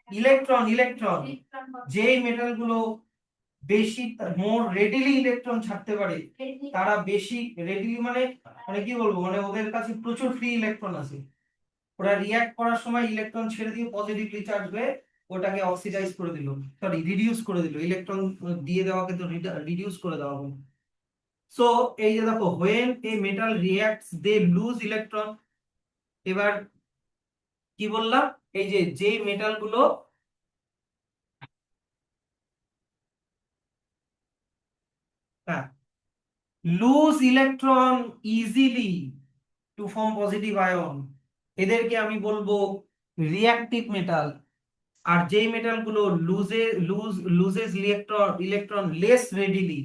Electron, electron. যে মেটাল গুলো বেশি মোর রেডিলি ইলেকট্রন ছাড়তে পারে, তারা বেশি রেডিলি মানে মানে কি বলবো, মানে ওদের কাছে প্রচুর ফ্রি ইলেকট্রন আছে, ওরা রিঅ্যাক্ট করার সময় ইলেকট্রন ছেড়ে দিয়ে পজিটিভলি চার্জ হয়ে ওটাকে অক্সিডাইজ করে দিল, সরি রিডিউস করে দিল, ইলেকট্রন দিয়ে দেওয়াকে তো রিডিউস করে দেওয়া হবে। সো এই যে দেখো, when a metal reacts they lose electron। এবার কি বললাম, এই যে যে মেটাল গুলো lose electron easily to form positive ion, এদেরকে আমি বলবো রিঅ্যাক্টিভ মেটাল। আর যেই মেটাল গুলো লুজেস ইলেকট্রন লেস রেডিলি,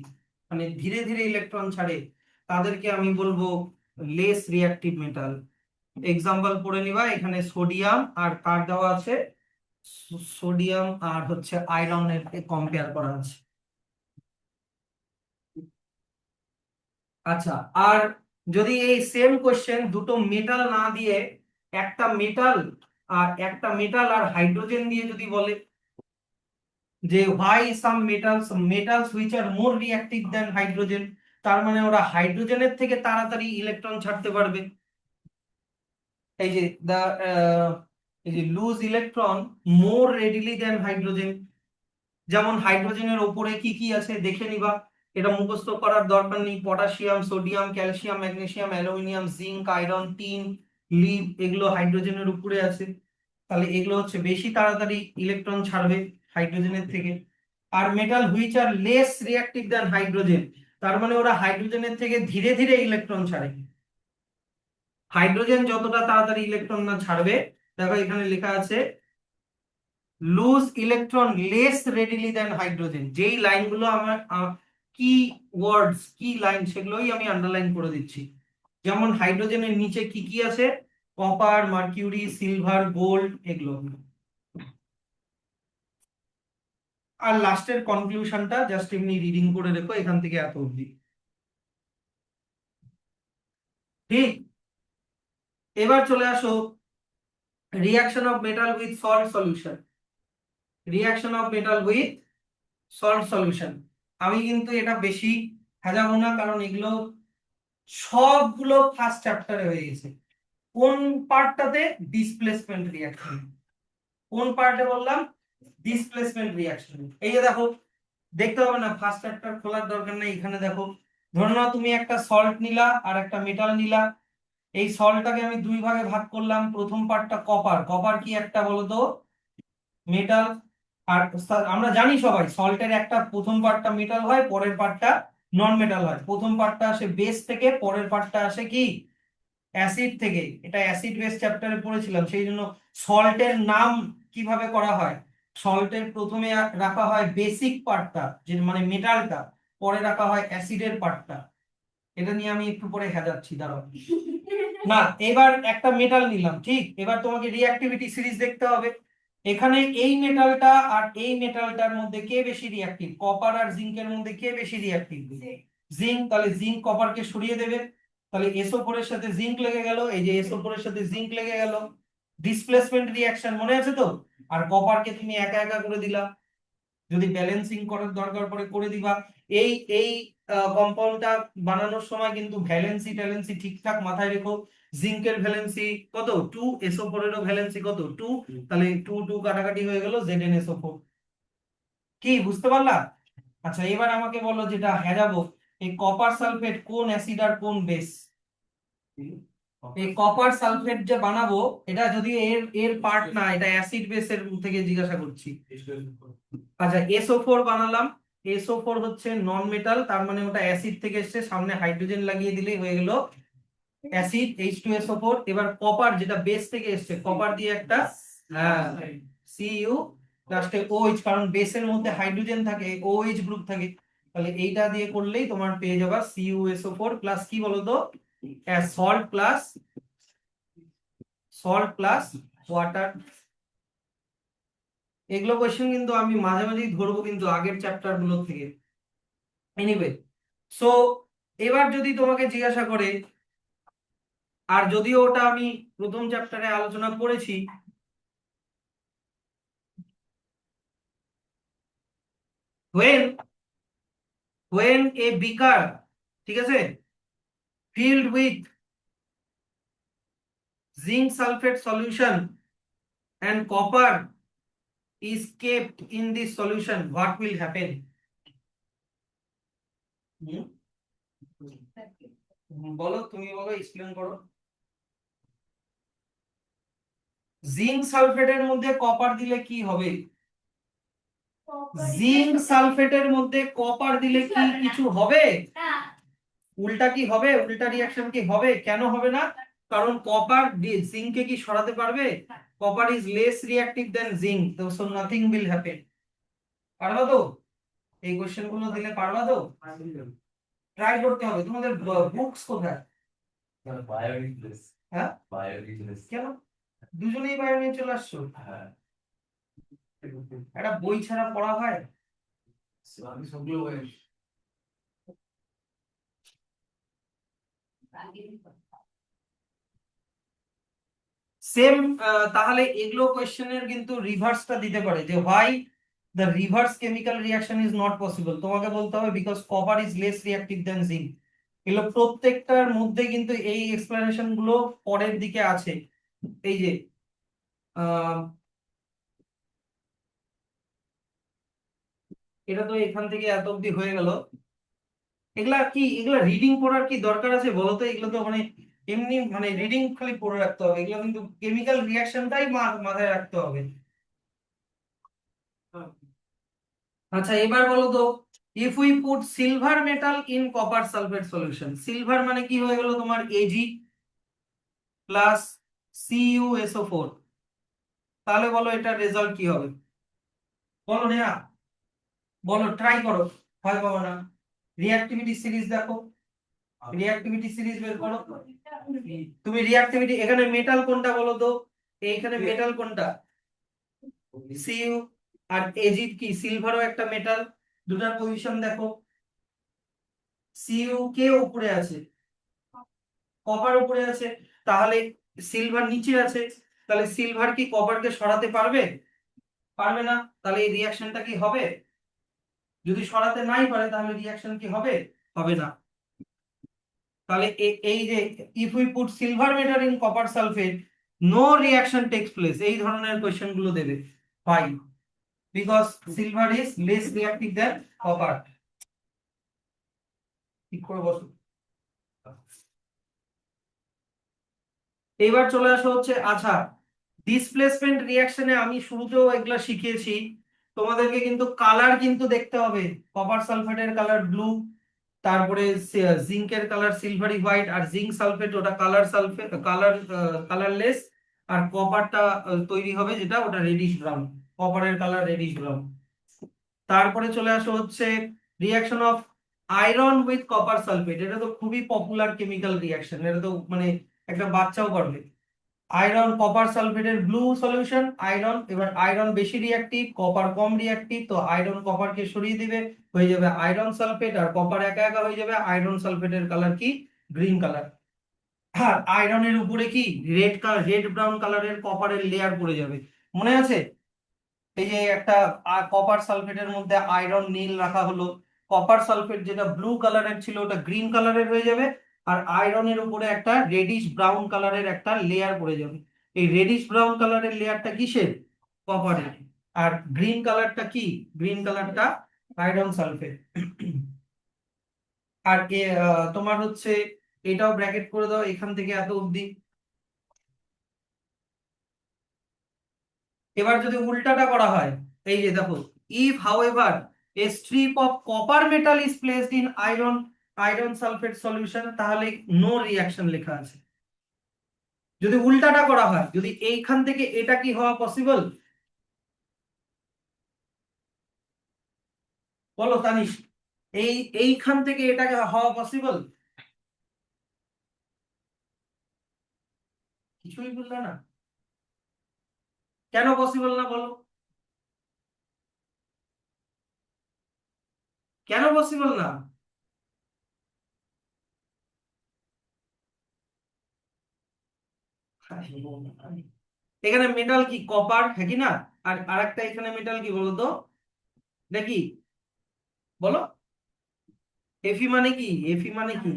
মানে ধীরে ধীরে ইলেকট্রন ছাড়ে, তাদেরকে আমি বলবো লেস রিঅ্যাক্টিভ মেটাল। এক্সাম্পল পড়ে নিবা, এখানে সোডিয়াম আর কার দেওয়া আছে, সোডিয়াম আর হচ্ছে আয়রনের কম্পেয়ার করা আছে। আচ্ছা, আর যদি এই সেম কোশ্চেন দুটো মেটাল না দিয়ে একটা মেটাল আর হাইড্রোজেন দিয়ে যদি বলে যে why some metals which are more reactive than hydrogen, তার মানে ওরা হাইড্রোজেনের থেকে তাড়াতাড়ি ইলেকট্রন ছাড়তে পারবে। এই যে এই যে লুজ ইলেকট্রন মোর রেডিলি দ্যান হাইড্রোজেন। যেমন হাইড্রোজেনের ওপরে কি কি আছে দেখে নিবা, এটা মুখস্থ করার দরকার নেই, potassium, sodium, calcium, magnesium, aluminium, zinc, iron, tin, lead, এগুলো হাইড্রোজেনের উপরে আছে। তাহলে এগুলো হচ্ছে বেশি তাড়াতাড়ি ইলেকট্রন ছাড়বে হাইড্রোজেনের থেকে। আর metal which are less reactive than hydrogen, তার মানে ওরা হাইড্রোজেনের থেকে ধীরে ধীরে ইলেকট্রন ছাড়ে। হাইড্রোজেন যতটা তাড়াতাড়ি ইলেকট্রন না ছাড়বে, দেখো এখানে লেখা আছে lose electron less readily than hydrogen. যেই লাইনগুলো আমার কি ওয়ার্ডস কি লাইন সেগুলোই আমি আন্ডারলাইন করে দিচ্ছি। যেমন হাইড্রোজেনের নিচে কি কি আছে, কপার, মার্কিউরি, সিলভার, গোল্ড, এগুলো। আর লাস্টের কনক্লুশনটা জাস্ট এমনি রিডিং করে রেখো, এখান থেকে এত অবধি। ঠিক, এবার চলে আসো reaction of metal with salt solution. Reaction of metal with salt solution. আমি কিন্তু এটা বেশি সাজাবো না, কারণ এগুলো সবগুলো ফার্স্ট চ্যাপ্টারে হয়ে গেছে। কোন পার্টটাতে? Displacement reaction. কোন পার্টে বললাম? Displacement reaction. এই যে দেখো, দেখতে হবে না, ফার্স্ট চ্যাপ্টার খোলার দরকার নেই। এখানে দেখো, ধরে নাও তুমি একটা সল্ট নিলা আর একটা মেটাল নিলা। এই সল্টটাকে আমি দুই ভাগে ভাগ করলাম। প্রথম পার্টটা কপার। কপার কি একটা বলো তো? মেটাল। আর আমরা জানি সবাই সল্টের একটা প্রথম পার্টটা মেটাল হয়, পরের পার্টটা নন মেটাল হয়। প্রথম পার্টটা আসে বেস থেকে, পরের পার্টটা আসে কি অ্যাসিড থেকে। এটা অ্যাসিড বেস চ্যাপ্টারে পড়েছিলাম। সেই জন্য সল্টের নাম কিভাবে করা হয়, সল্টের প্রথমে রাখা হয় বেসিক পার্টটা, যে মানে মেটালটা, পরে রাখা হয় অ্যাসিডের পার্টটা। এটা নিয়ে আমি একটু পরে যাচ্ছি, দাঁড়াও। না, এবার একটা মেটাল নিলাম, ঠিক। এবার তোমাকে রিঅ্যাক্টিভিটি সিরিজ দেখতে হবে। এখানে এই মেটালটা আর এই মেটালটার মধ্যে কে বেশি রিঅ্যাক্টিভ? কপার আর জিঙ্কের মধ্যে কে বেশি রিঅ্যাক্টিভ? জিঙ্ক। তাহলে জিঙ্ক কপারকে সরিয়ে দেবে, তাহলে SO4 এর সাথে জিঙ্ক লেগে গেল। এই যে SO4 এর সাথে জিঙ্ক লেগে গেল, ডিসপ্লেসমেন্ট রিঅ্যাকশন, মনে আছে তো? আর কপারকে তুমি একা একা করে দিলা, যদি ব্যালেন্সিং করার দরকার পড়ে করে দিবা। এই এই কম্পাউন্ডটা বানানোর সময় কিন্তু ভ্যালেন্সি ট্যালেন্সি ঠিকঠাক মাথায় রেখো। জিঙ্কের ভ্যালেন্সি কত? 2, SO4 এরও ভ্যালেন্সি কত? 2। তাহলে 2 2 কাটাকাটি হয়ে গেল, ZnSO4। কি বুঝতে পারলা? আচ্ছা, এবার আমাকে বলো, যেটা যাবো, এই কপার সালফেট কোন অ্যাসিড আর কোন বেস? এই কপার সালফেট যে বানাবো, এটা যদি এর এর পার্ট না, এটা অ্যাসিড বেসের থেকে জিজ্ঞাসা করছি। আচ্ছা, SO4 বানালাম। SO4 হচ্ছে নন মেটাল, তার মানে ওটা অ্যাসিড থেকে এসেছে, সামনে হাইড্রোজেন লাগিয়ে দিলেই হয়ে গেল অ্যাসিড, H2SO4। এবার কপার যেটা বেস থেকে এসেছে, কপার দিয়ে একটা Cu লাস্টে OH, কারণ বেসের মধ্যে হাইড্রোজেন থাকে, OH গ্রুপ থাকে। তাহলে এইটা দিয়ে করলেই তোমার পেয়ে যাবা CuSO4 প্লাস কি বলতো, সল্ট প্লাস ওয়াটার। এগুলো কোশ্চেন কিন্তু আমি মাঝে মাঝেই ধরবো, কিন্তু আগের চ্যাপ্টার গুলো থেকে। এনিওয়ে, সো এবার যদি তোমাকে জিজ্ঞাসা করে, আর যদিও ওটা আমি প্রথম চ্যাপ্টারে আলোচনা করেছি, when a beaker, ঠিক আছে, filled with zinc sulfate solution and copper is kept in this solution, what will happen? বলো, তুমি বলো, এক্সপ্লেন করো। জিঙ্ক সালফেটের মধ্যে কপার দিলে কি হবে? জিঙ্ক সালফেটের মধ্যে কপার দিলে কি কিছু হবে? উল্টা কি হবে? উল্টা রিঅ্যাকশন কি হবে? কেন হবে না? কারণ কপার জিঙ্ককে কি সরাতে পারবে? Copper is less reactive than zinc, so nothing will happen. পারবা তো? এই কোশ্চেন গুলো দিলে পারবা তো? ট্রাই করতে হবে। তোমাদের বুকস কোথায়? হ্যাঁ, কেন দুজনেই বাইরে নিয়ে চলে আসছো? একটা বই ছাড়া পড়া হয়? সেম। তাহলে এগুলো কোশ্চেনের কিন্তু রিভার্সটা দিতে পারে, যে why the reverse chemical reaction is not possible. তোমাকে বলতে হবে because copper is less reactive than zinc. এগুলো প্রত্যেকটার মধ্যে কিন্তু এই এক্সপ্লেনেশন গুলো পরের দিকে আছে। এই যে এটা তো এখান থেকে এত অব্দি হয়ে গেল। এগুলা কি, এগুলা রিডিং পড়ার কি দরকার আছে বলো তো? এগুলো তো মানে এমনি মানে রিডিং খালি পড়ে রাখতে হবে, এগুলো কিন্তু কেমিক্যাল রিয়াকশনটাই মাথায় রাখতে হবে। আচ্ছা এবার বলো তো, if we put silver metal in copper sulphate solution, silver মানে কি হয়ে গেল তোমার Ag প্লাস CuSO4, তাহলে বলো এটার রেজাল্ট কি হবে? বলো নেহা, বলো, ট্রাই করো, ভয় পাবো না। রিঅ্যাক্টিভিটি সিরিজ দেখো, রিঅ্যাক্টিভিটি সিরিজ বের করো। তুমি রিঅ্যাক্টিভিটি, এখানে মেটাল কোনটা বলো তো, এইখানে মেটাল কোনটা? Cu। আর Ag কি? সিলভারও একটা মেটাল, দুটার পজিশন দেখো। Cu কে উপরে আছে? কপার উপরে আছে, তাহলে সিলভার নিচে আছে, তাহলে সিলভার কি কপারকে সরাতে পারবে? পারবে না, তাহলে এই রিঅ্যাকশনটা কি হবে? যদি সরাতে নাই পারে তাহলে রিঅ্যাকশন কি হবে? হবে না। তাহলে এই যে if we put silver metal in copper sulphate no reaction takes place, এই ধরনের কোশ্চেন গুলো দেবে। ফাই, because silver is less reactive than copper. ঠিক করে বসো। এবার চলে আসা হচ্ছে, আচ্ছা ডিসপ্লেসমেন্ট রিঅ্যাকশনে আমি শুরুতেও এগুলা শিখিয়েছি, তোমাদেরকে কিন্তু কালার কিন্তু দেখতে হবে। কপার সালফেটের কালার ব্লু, তারপরে জিঙ্কের কালার সিলভারি হোয়াইট, আর জিঙ্ক সালফেট ওটা কালার সালফেট কালারলেস, আর কপারটা তৈরি হবে যেটা ওটা রেডিশ ব্রাউন, কপারের কালার রেডিশ ব্রাউন। তারপরে চলে আসো হচ্ছে reaction of iron with copper sulphate, এটা তো খুবই পপুলার কেমিক্যাল রিঅ্যাকশন, এটা তো মানে একটা বাচ্চাও পারবে। আয়রন কপার সালফেটের ব্লু সলিউশন আয়রন, এবার আয়রন বেশি রিঅ্যাক্টিভ কপার কম রিঅ্যাক্টিভ, তো আয়রন কপারকে সরিয়ে দিবে, হয়ে যাবে আয়রন সালফেট, আর কপার একা একা হয়ে যাবে, আয়রন সালফেটের কালার কি? Green colour. আর আয়রনের উপরে কি রেড কালার, রেড ব্রাউন কালারের কপারের লেয়ার পড়ে যাবে, মনে আছে? এই যে একটা কপার সালফেটের মধ্যে আয়রন নীল রাখা হলো, কপার সালফেট যেটা ব্লু কালারের ছিল ওটা গ্রিন কালারের হয়ে যাবে, আর আয়রনের উপরে একটা রেডিশ ব্রাউন কালারের একটা লেয়ার পড়ে যাবে। এই রেডিশ ব্রাউন কালারের লেয়ারটা কিসের? কপারের। আর গ্রিন কালারটা কি? গ্রিন কালারটা আয়রন সালফেট। আর তোমার হচ্ছে এটাও ব্র্যাকেট করে দাও এখান থেকে এত অবধি। এবার যদি উল্টাটা করা হয়, এই যে দেখো, if however A strip of copper metal is placed in iron sulphate solution, তাহলে নো রিঅ্যাকশন লেখা আছে। যদি উল্টাটা করা হয়, যদি এইখান থেকে এটা কি হওয়া পসিবল? বলো তানিশ, এইখান থেকে এটাকে হওয়া পসিবল? কিছুই বুঝলে না, কেন পসিবল না বলো, কেন পসিবল না? এখানে মেটাল কি? কপার, হ্যাঁ কি না? আর আরেকটা এখানে মেটাল কি বলো তো, দেখি, বলো। এফি মানে কি? এফি মানে কি?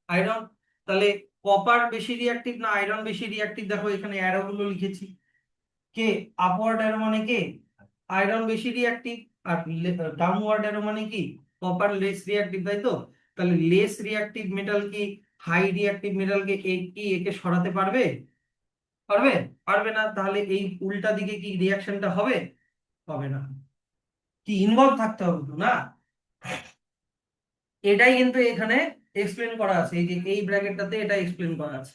আয়রন। তাহলে কপার বেশি রিঅ্যাক্টিভ না আয়রন বেশি রিঅ্যাক্টিভ? দেখো এখানে অ্যারো গুলো লিখেছি, কে আপওয়ার্ড অ্যারো মানে কে? আয়রন বেশি রিঅ্যাক্টিভ, আর ডাউনওয়ার্ড অ্যারো মানে কি? কপার লেস রিঅ্যাক্টিভ, তাই তো? তাহলে লেস রিঅ্যাক্টিভ মেটাল কি হাই রিঅ্যাক্টিভ মেটালকে একে সরাতে পারবে? পারবে? পারবে না, তাহলে এই উল্টা দিকে কি রিঅ্যাকশনটা হবে? হবে না। কি ইনভলভ থাকতে হবে তো না? এটাই কিন্তু এখানে এক্সপ্লেন করা আছে, এই যে এই ব্র্যাকেটটাতে এটা এক্সপ্লেন করা আছে।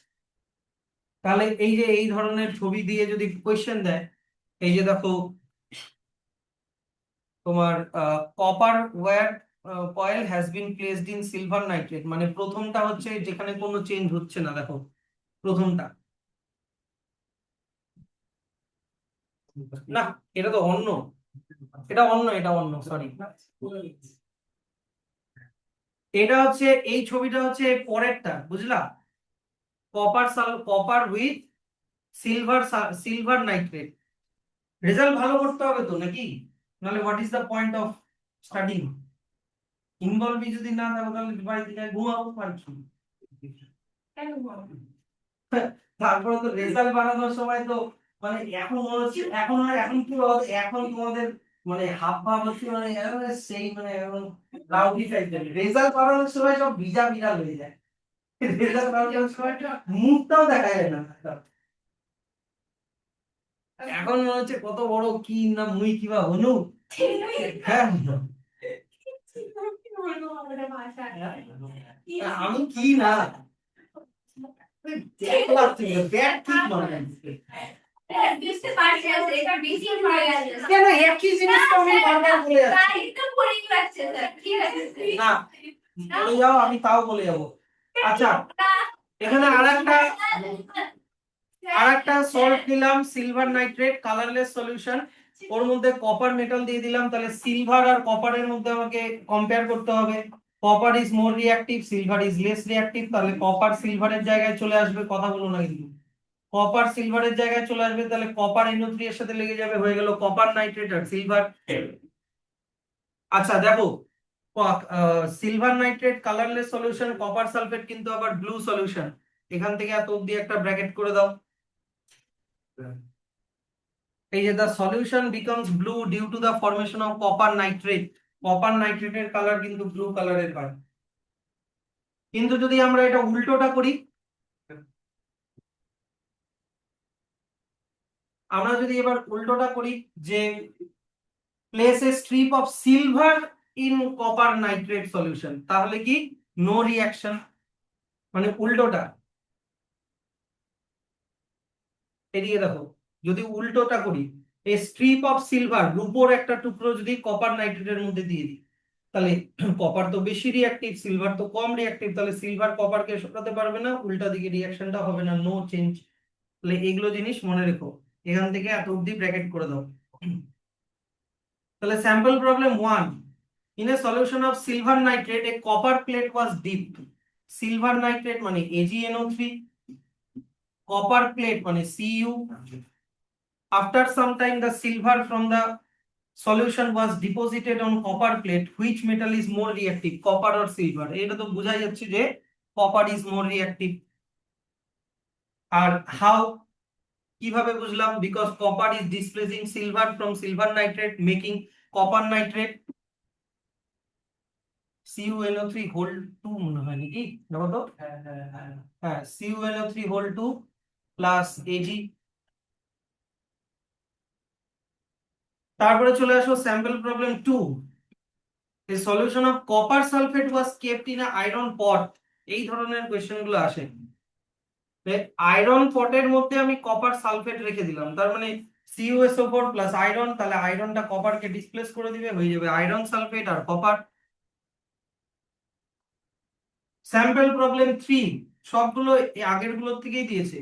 তাহলে এই যে এই ধরনের ছবি দিয়ে যদি কোয়েশ্চেন দেয়, এই যে দেখো তোমার copper wire coil has been placed in silver nitrate, মানে প্রথমটা হচ্ছে যেখানে কোনো চেঞ্জ হচ্ছে না, দেখো প্রথমটা। না, এটা তো অন্য, এটা অন্য, এটা অন্য, সরি। এটা হচ্ছে, এই ছবিটা হচ্ছে পরেরটা, বুঝলা? Copper with silver, silver nitrate. Result ভালো করতে হবে তো নাকি, নাহলে what is the point of studying? Involve যদি না থাকো তাহলে বাড়িতে গিয়ে ঘুমাবো আর কি। তারপরে তো রেজাল্ট বানানোর সময় তো মানে এখন মনে হচ্ছে, এখন কি বলতো, এখন তোমাদের মানে হাব ভাব হচ্ছে মানে সেই মানে এখন রাউডি টাইপের, রেজাল্ট বানানোর সময় সব ভিজা ভিজা হয়ে যায়। রেজাল্ট বানানোর সময় মুখটাও দেখা যায় না। এখন মনে হচ্ছে কত বড় কি না মুই কিবা হনু। হ্যাঁ আমি কি না দেখলাম তুমি ব্যাট ঠিক মানে বুঝতে পারছি না, এটা বেশি হয়ে গেছে। কেন একই জিনিস তো আমি বারবার বলে যাচ্ছি। তাই তো বোরিং লাগছে স্যার, ঠিক আছে না বলে যাও, আমি তাও বলে যাবো। আচ্ছা এখানে আরেকটা সল্ট দিলাম, সিলভার নাইট্রেট কালারলেস সলিউশন, ওর মধ্যে কপার মেটাল দিয়ে দিলাম, তাহলে সিলভার আর কপারের মধ্যে আমাকে কম্পেয়ার করতে হবে। Copper is more reactive, silver is less reactive, তাহলে কপার সিলভারের জায়গায় চলে আসবে, কথা বলো না কিন্তু। কপার সিলভারের জায়গায় চলে আসবে, তাহলে কপার NO3 এর সাথে লেগে যাবে, হয়ে গেল কপার নাইট্রেট আর সিলভার। আচ্ছা দেখো, silver nitrate colourless solution, copper sulphate কিন্তু আবার ব্লু সলিউশন। এখান থেকে এত অব্দি একটা ব্র্যাকেট করে দাও। এই যে the solution becomes blue due to the formation of copper nitrate, copper নাইট্রেটের কালার কিন্তু ব্লু কালারের হয়। কিন্তু যদি আমরা এটা উল্টোটা করি, আমরা যদি এবার উল্টোটা করি যে place a strip of silver in copper nitrate solution, তাহলে কি নো রিঅ্যাকশন, মানে উল্টোটা। এদিকে দেখো, যদি উল্টোটা করি, এই স্ট্রিপ অফ সিলভার, রূপোর একটা টুকরো যদি কপার নাইট্রেটের মধ্যে দিয়ে দিই, তাহলে কপার তো বেশি রিঅ্যাক্টিভ, সিলভার তো কম রিঅ্যাক্টিভ, তাহলে সিলভার কপারকে সরাতে পারবে না, উল্টা দিকে রিঅ্যাকশনটা হবে না, নো চেঞ্জ। তাহলে এগুলো জিনিস মনে রেখো, এখান থেকে এত অব্দি ব্র্যাকেট করে দাও। তাহলে sample problem 1, in a solution of silver nitrate A copper plate was dipped. Silver nitrate মানে AgNO3, কপার প্লেট মানে Cu। After some time the silver from the solution was deposited on copper plate. Which metal is more reactive, copper or silver? এটা তো বোঝাই যাচ্ছে যে copper is more reactive। R how, কিভাবে বুঝলাম? because copper is displacing silver from silver nitrate making copper nitrate CuNO3 whole 2 মনে হয় নাকি, দেখো তো। হ্যাঁ CuNO3 whole 2 প্লাস Ag। তারপরে চলে আসো sample problem 2, a solution of copper sulfate was kept in a iron pot। এই ধরনের কোশ্চেন গুলো আসে। আয়রন পটের মধ্যে আমি কপার সালফেট রেখে দিলাম, তার মানে CuSO4 প্লাস আয়রন, তাহলে আয়রনটা কপারকে ডিসপ্লেস করে দিবে, হয়ে যাবে আয়রন সালফেট আর কপার। স্যাম্পল প্রবলেম 3, সবগুলো আগের গুলোর থেকেই দিয়েছে।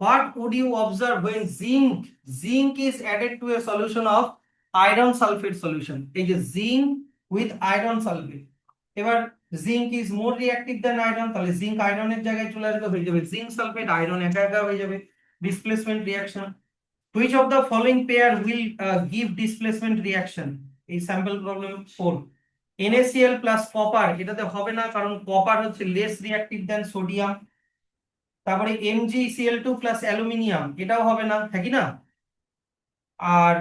What would you observe when zinc is added to a solution of iron sulfate solution? এই যে জিঙ্ক উইথ আয়রন সালফেট, এবার zinc is more reactive than iron, তাহলে জিঙ্ক আয়রনের জায়গায় চলে আসবে, হয়ে যাবে জিঙ্ক সালফেট, আয়রন একা একা হয়ে যাবে, displacement reaction. Which of the following pair will give displacement reaction? এই sample problem 4। NaCl plus copper, এটাতে হবে না কারণ কপার হচ্ছে লেস রিঅ্যাক্টিভ দ্যান সোডিয়াম। তারপরে MgCl2 প্লাস অ্যালুমিনিয়াম, এটাও হবে না, হ্যাঁ কি না? আর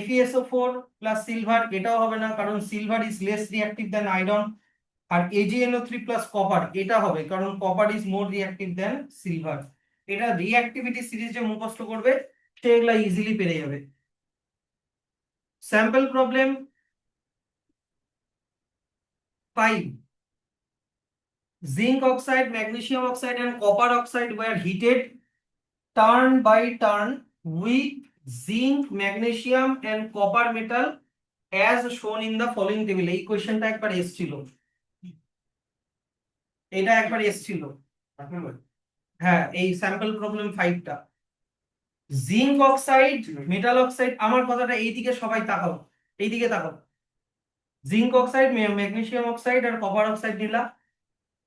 FeSO4 প্লাস সিলভার, এটাও হবে না কারণ silver is less reactive than iron. আর AgNO3 প্লাস কপার, এটা হবে কারণ copper is more reactive than silver. এটা রিঅ্যাক্টিভিটি সিরিজ যে মুখস্থ করবে সে এগুলা ইজিলি পেরে যাবে। Sample problem 5, zinc oxide, magnesium oxide and copper oxide were heated turn by turn with zinc, magnesium and copper metal as shown in the following table। এই কোশ্চেনটা একবার এসেছিল, এটা একবার এসেছিল। হ্যাঁ এই স্যাম্পল প্রবলেম 5টা। জিঙ্ক অক্সাইড, মেটাল অক্সাইড, আমার কথাটা এইদিকে সবাই তাকাও, এইদিকে তাকাও। জিঙ্ক অক্সাইড, ম্যাগনেসিয়াম অক্সাইড আর কপার অক্সাইড নিলা।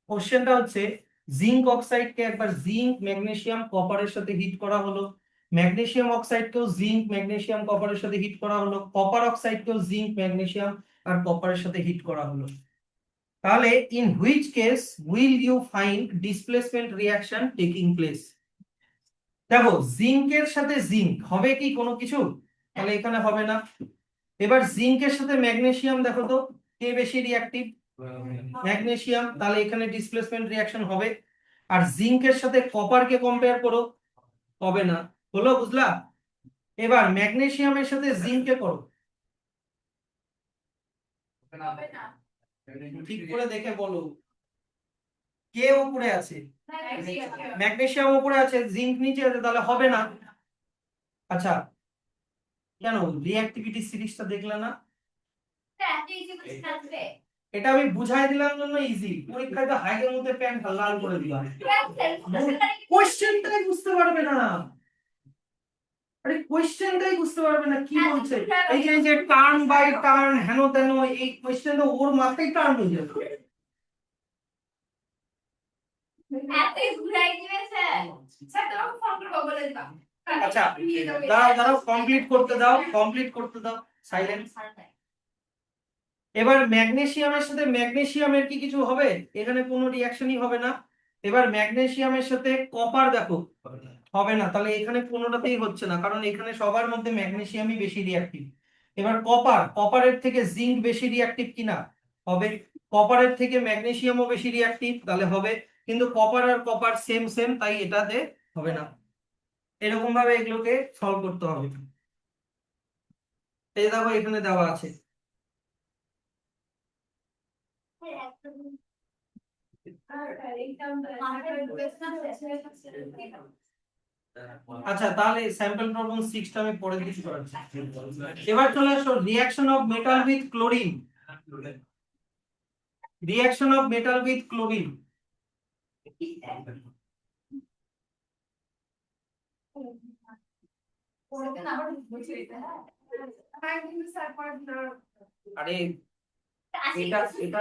কোশ্চেনটা হচ্ছে জিঙ্ক অক্সাইডকে একবার জিঙ্ক, ম্যাগনেসিয়াম, কপারের সাথে হিট করা হলো, ম্যাগনেসিয়াম অক্সাইডকেও জিঙ্ক, ম্যাগনেসিয়াম, কপারের সাথে হিট করা হলো, কপার অক্সাইডকেও জিঙ্ক, ম্যাগনেসিয়াম আর কপারের সাথে হিট করা হলো। তাহলে in which case will you find displacement reaction taking place? দেখো জিঙ্কের সাথে জিঙ্ক হবে কি কোনো কিছু? তাহলে এখানে হবে না। এবার জিঙ্কের সাথে ম্যাগনেসিয়াম দেখো তো কে বেশি রিঅ্যাক্টিভ? ম্যাগনেসিয়াম, তাহলে এখানে ডিসপ্লেসমেন্ট রিঅ্যাকশন হবে। আর জিঙ্কের সাথে কপারকে কম্পেয়ার করো, হবে না। হলো, বুঝলা? এবার ম্যাগনেসিয়ামের সাথে জিঙ্ককে করো, হবে না। ঠিক করে দেখে বলো কে উপরে আছে। ম্যাগনেসিয়াম। ম্যাগনেসিয়াম উপরে আছে, জিঙ্ক নিচে আছে, তাহলে হবে না। আচ্ছা, কেন রিঅ্যাক্টিভিটি সিরিজটা দেখলে না? এত ইজি কোশ্চেন আসবে? এটা আমি বুঝাই দিলাম জন্য ইজি, পরীক্ষায় তো হাইটের মধ্যে প্যান্ট লাল করে দিলাম, কোশ্চেনটাই বুঝতে পারবে না। আরে কোশ্চেনটাই বুঝতে পারবে না কি বলছে। এই যে টার্ন বাই টার্ন হেন তেন, এই কোশ্চেনটা ওর মাথায় টার্ন হয়ে যাবে। এত ঘুরাই দিবে স্যার। স্যার তোমাকে ফোন করে বলে দিতাম। আচ্ছা, দাঁড়াও দাঁড়াও, কমপ্লিট করতে দাও, কমপ্লিট করতে দাও, সাইলেন্স। এবার ম্যাগনেসিয়ামের সাথে ম্যাগনেসিয়ামের কি কিছু হবে? এখানে কোনো রিঅ্যাকশনই হবে না। এবার ম্যাগনেসিয়ামের সাথে কপার দেখো, হবে না, তাহলে এখানে কোনোটাতেই হচ্ছে না, কারণ এখানে সবার মধ্যে ম্যাগনেসিয়ামই বেশি রিঅ্যাক্টিভ। এবার কপারের থেকে জিঙ্ক বেশি রিঅ্যাক্টিভ কিনা? হবে। কপারের থেকে ম্যাগনেসিয়ামও বেশি রিঅ্যাক্টিভ, তাহলে হবে। কিন্তু কপার আর কপার সেম সেম, তাই এটাতে হবে না। এরকম ভাবে এগুলোকে সলভ করতে হবে। এই দেখো এখানে দেওয়া আছে। আচ্ছা, তাহলে স্যাম্পল প্রবলেম 6 টা আমি পরে দিচ্ছি করাচ্ছি। এবার চলে আসো reaction of metal with chlorine. Reaction of metal with chlorine. আরে এটা এটা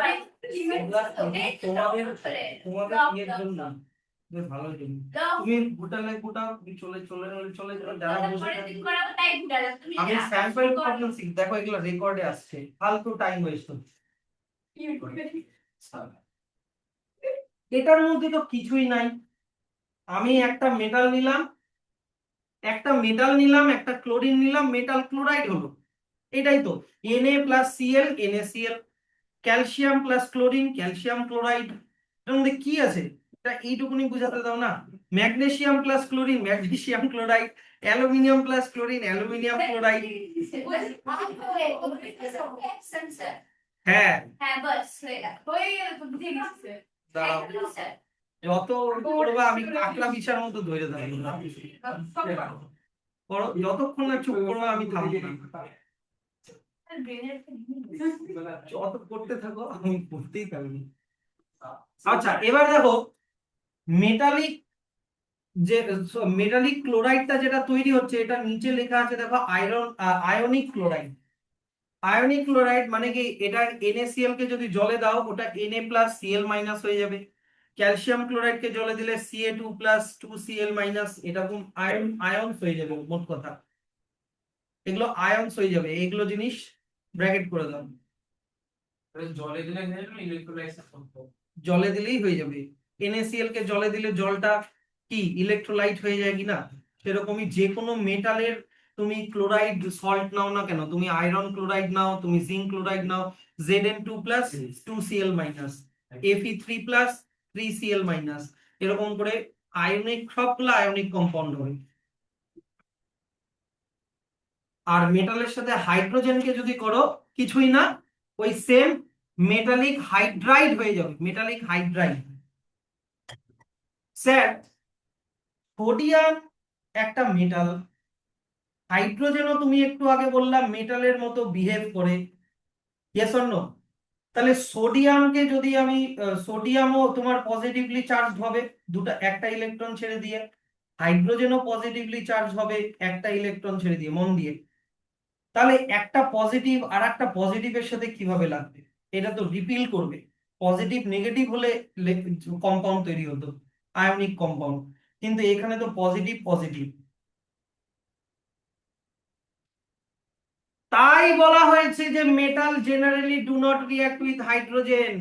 এগুলা তোমাদের তোমাদের ইয়ের জন্য, বেশ ভালোর জন্য। তুমি গোটালে গোটাও, তুমি চলে চলে চলে চলে চলে যারা বসে থাকবে। আমি স্যাম্পল প্রবলেম 6 দেখো, এগুলো রেকর্ডে আসছে, ফালতু টাইম ওয়েস্ট হচ্ছে। এটার মধ্যে তো কিছুই নাই। আমি একটা মেটাল নিলাম, একটা ক্লোরিন নিলাম, মেটাল ক্লোরাইড হলো, এটাই তো। Na+Cl NaCl, calcium plus chlorine calcium chloride. এর মধ্যে কি আছে এটা এইটুকুনি বুঝাতে দাও না। Magnesium plus chlorine magnesium chloride, aluminium plus chlorine aluminium chloride. হ্যাঁ, হ্যাঁ বাস হয়ে গেল। হয়ে গেল তো বুঝে গেছি দাঁড়াও, স্যার। যত করবা আমি কাকড়া বিছার মতো ধরে থাকবো, যতক্ষণ না চুপ করবা আমি থামবো না। যত করতে থাকো আমি করতেই থাকবো। আচ্ছা, এবার দেখো মেটালিক যে মেটালিক ক্লোরাইডটা যেটা তৈরি হচ্ছে, এটা নিচে লেখা আছে দেখো, আয়নিক ক্লোরাইড। আয়নিক ক্লোরাইড মানে কি, এটা NaCl কে যদি জলে দাও ওটা Na+Cl- হয়ে যাবে। ক্যালসিয়াম ক্লোরাইড কে জলে দিলে Ca2+2Cl- এরকম আয়নস হয়ে যাবে। মোট কথা এগুলো আয়নস হয়ে যাবে, এগুলো জিনিস ব্র্যাকেট করে দাও। জলে দিলে ইলেকট্রোলাইট করতে হবে। জলে দিলেই হয়ে যাবে। NaCl কে জলে দিলে জলটা কি ইলেকট্রোলাইট হয়ে যায় কিনা, সেরকমই যে কোনো মেটালের তুমি ক্লোরাইড সল্ট নাও না কেন, তুমি আয়রন ক্লোরাইড নাও, তুমি জিঙ্ক ক্লোরাইড নাও, Zn2+2Cl-, Fe3+3Cl-, এরকম করে আয়নিক, সবগুলো আয়নিক কম্পাউন্ড হবে। আর মেটালের সাথে হাইড্রোজেনকে যদি করো, কিছুই না, ওই সেম মেটালিক হাইড্রাইড হয়ে যাবে, মেটালিক হাইড্রাইড। স্যার, সোডিয়াম একটা মেটাল, হাইড্রোজেনও তুমি একটু আগে বললাম মেটালের মতো বিহেভ করে, ইয়েস অর নো? তাহলে সোডিয়ামকে যদি আমি, সোডিয়ামও তোমার পজিটিভলি চার্জ হবে দুটো, একটা ইলেকট্রন ছেড়ে দিয়ে। হাইড্রোজেনও পজিটিভলি চার্জ হবে একটা ইলেকট্রন ছেড়ে দিয়ে, মন দিয়ে। তাহলে একটা পজিটিভ আর একটা পজিটিভের সাথে কিভাবে লাগবে? এটা তো রিপিল করবে। পজিটিভ নেগেটিভ হলে কম্পাউন্ড তৈরি হতো, আয়নিক কম্পাউন্ড, কিন্তু এখানে তো পজিটিভ পজিটিভ। তাই বলা হয়েছে যে metal generally do not react with hydrogen,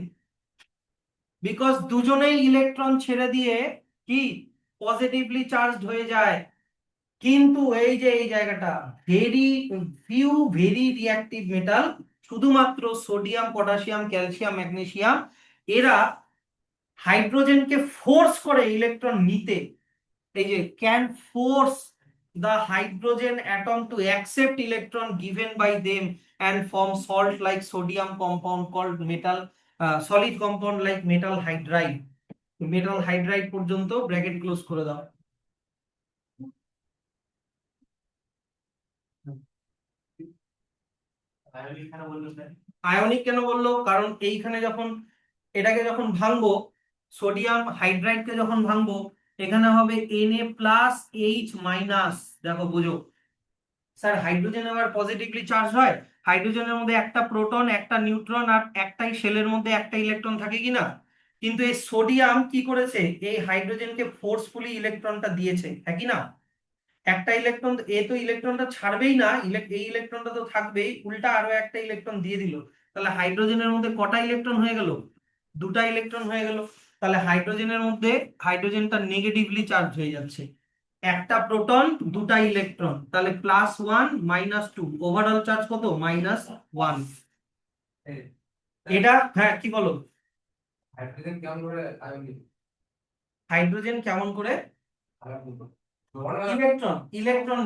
because দুজনেই ইলেকট্রন ছেড়ে দিয়ে কি পজিটিভলি চার্জড হয়ে যায়। কিন্তু এই যে এই জায়গাটা, very few very reactive metal, শুধুমাত্র সোডিয়াম পটাশিয়াম ক্যালসিয়াম ম্যাগনেসিয়াম, এরা হাইড্রোজেনকে ফোর্স করে ইলেকট্রন নিতে, এই যে can force the hydrogen atom to accept electron given by them and form salt like sodium compound called metal, solid compound like metal hydride. Metal hydride পর্যন্ত bracket close করে দাও। Ionic কেন বললো sir? Ionic কেন বললো? কারণ এইখানে যখন এটাকে যখন ভাঙবো, সোডিয়াম হাইড্রাইডকে যখন ভাঙবো, এখানে হবে Na+H-। দেখো বুঝো স্যার, হাইড্রোজেন আবার পজিটিভলি চার্জ হয়। হাইড্রোজেনের মধ্যে একটা প্রোটন, একটা নিউট্রন আর একটাই শেলের মধ্যে একটা ইলেকট্রন থাকে কিনা। কিন্তু এই সোডিয়াম কি করেছে, এই হাইড্রোজেনকে ফোর্সফুলি ইলেকট্রনটা দিয়েছে, হ্যাঁ কি না? একটা ইলেকট্রন, এ তো ইলেকট্রনটা ছাড়বেই না, এই ইলেকট্রনটা তো থাকবেই, উল্টা আরো একটা ইলেকট্রন দিয়ে দিল। তাহলে হাইড্রোজেনের মধ্যে কটা ইলেকট্রন হয়ে গেল? দুটা ইলেকট্রন হয়ে গেল। তাহলে হাইড্রোজেনের মধ্যে হাইড্রোজেনটা নেগেটিভলি চার্জ হয়ে যাচ্ছে, একটা প্রোটন দুটা ইলেকট্রন, তাহলে +1 - 2, ওভারঅল চার্জ কত? -1। এটা হ্যাঁ কি বলো? হাইড্রোজেন কেমন করে আয়োনিক? হাইড্রোজেন কেমন করে আলাদা ইলেকট্রন ইলেকট্রন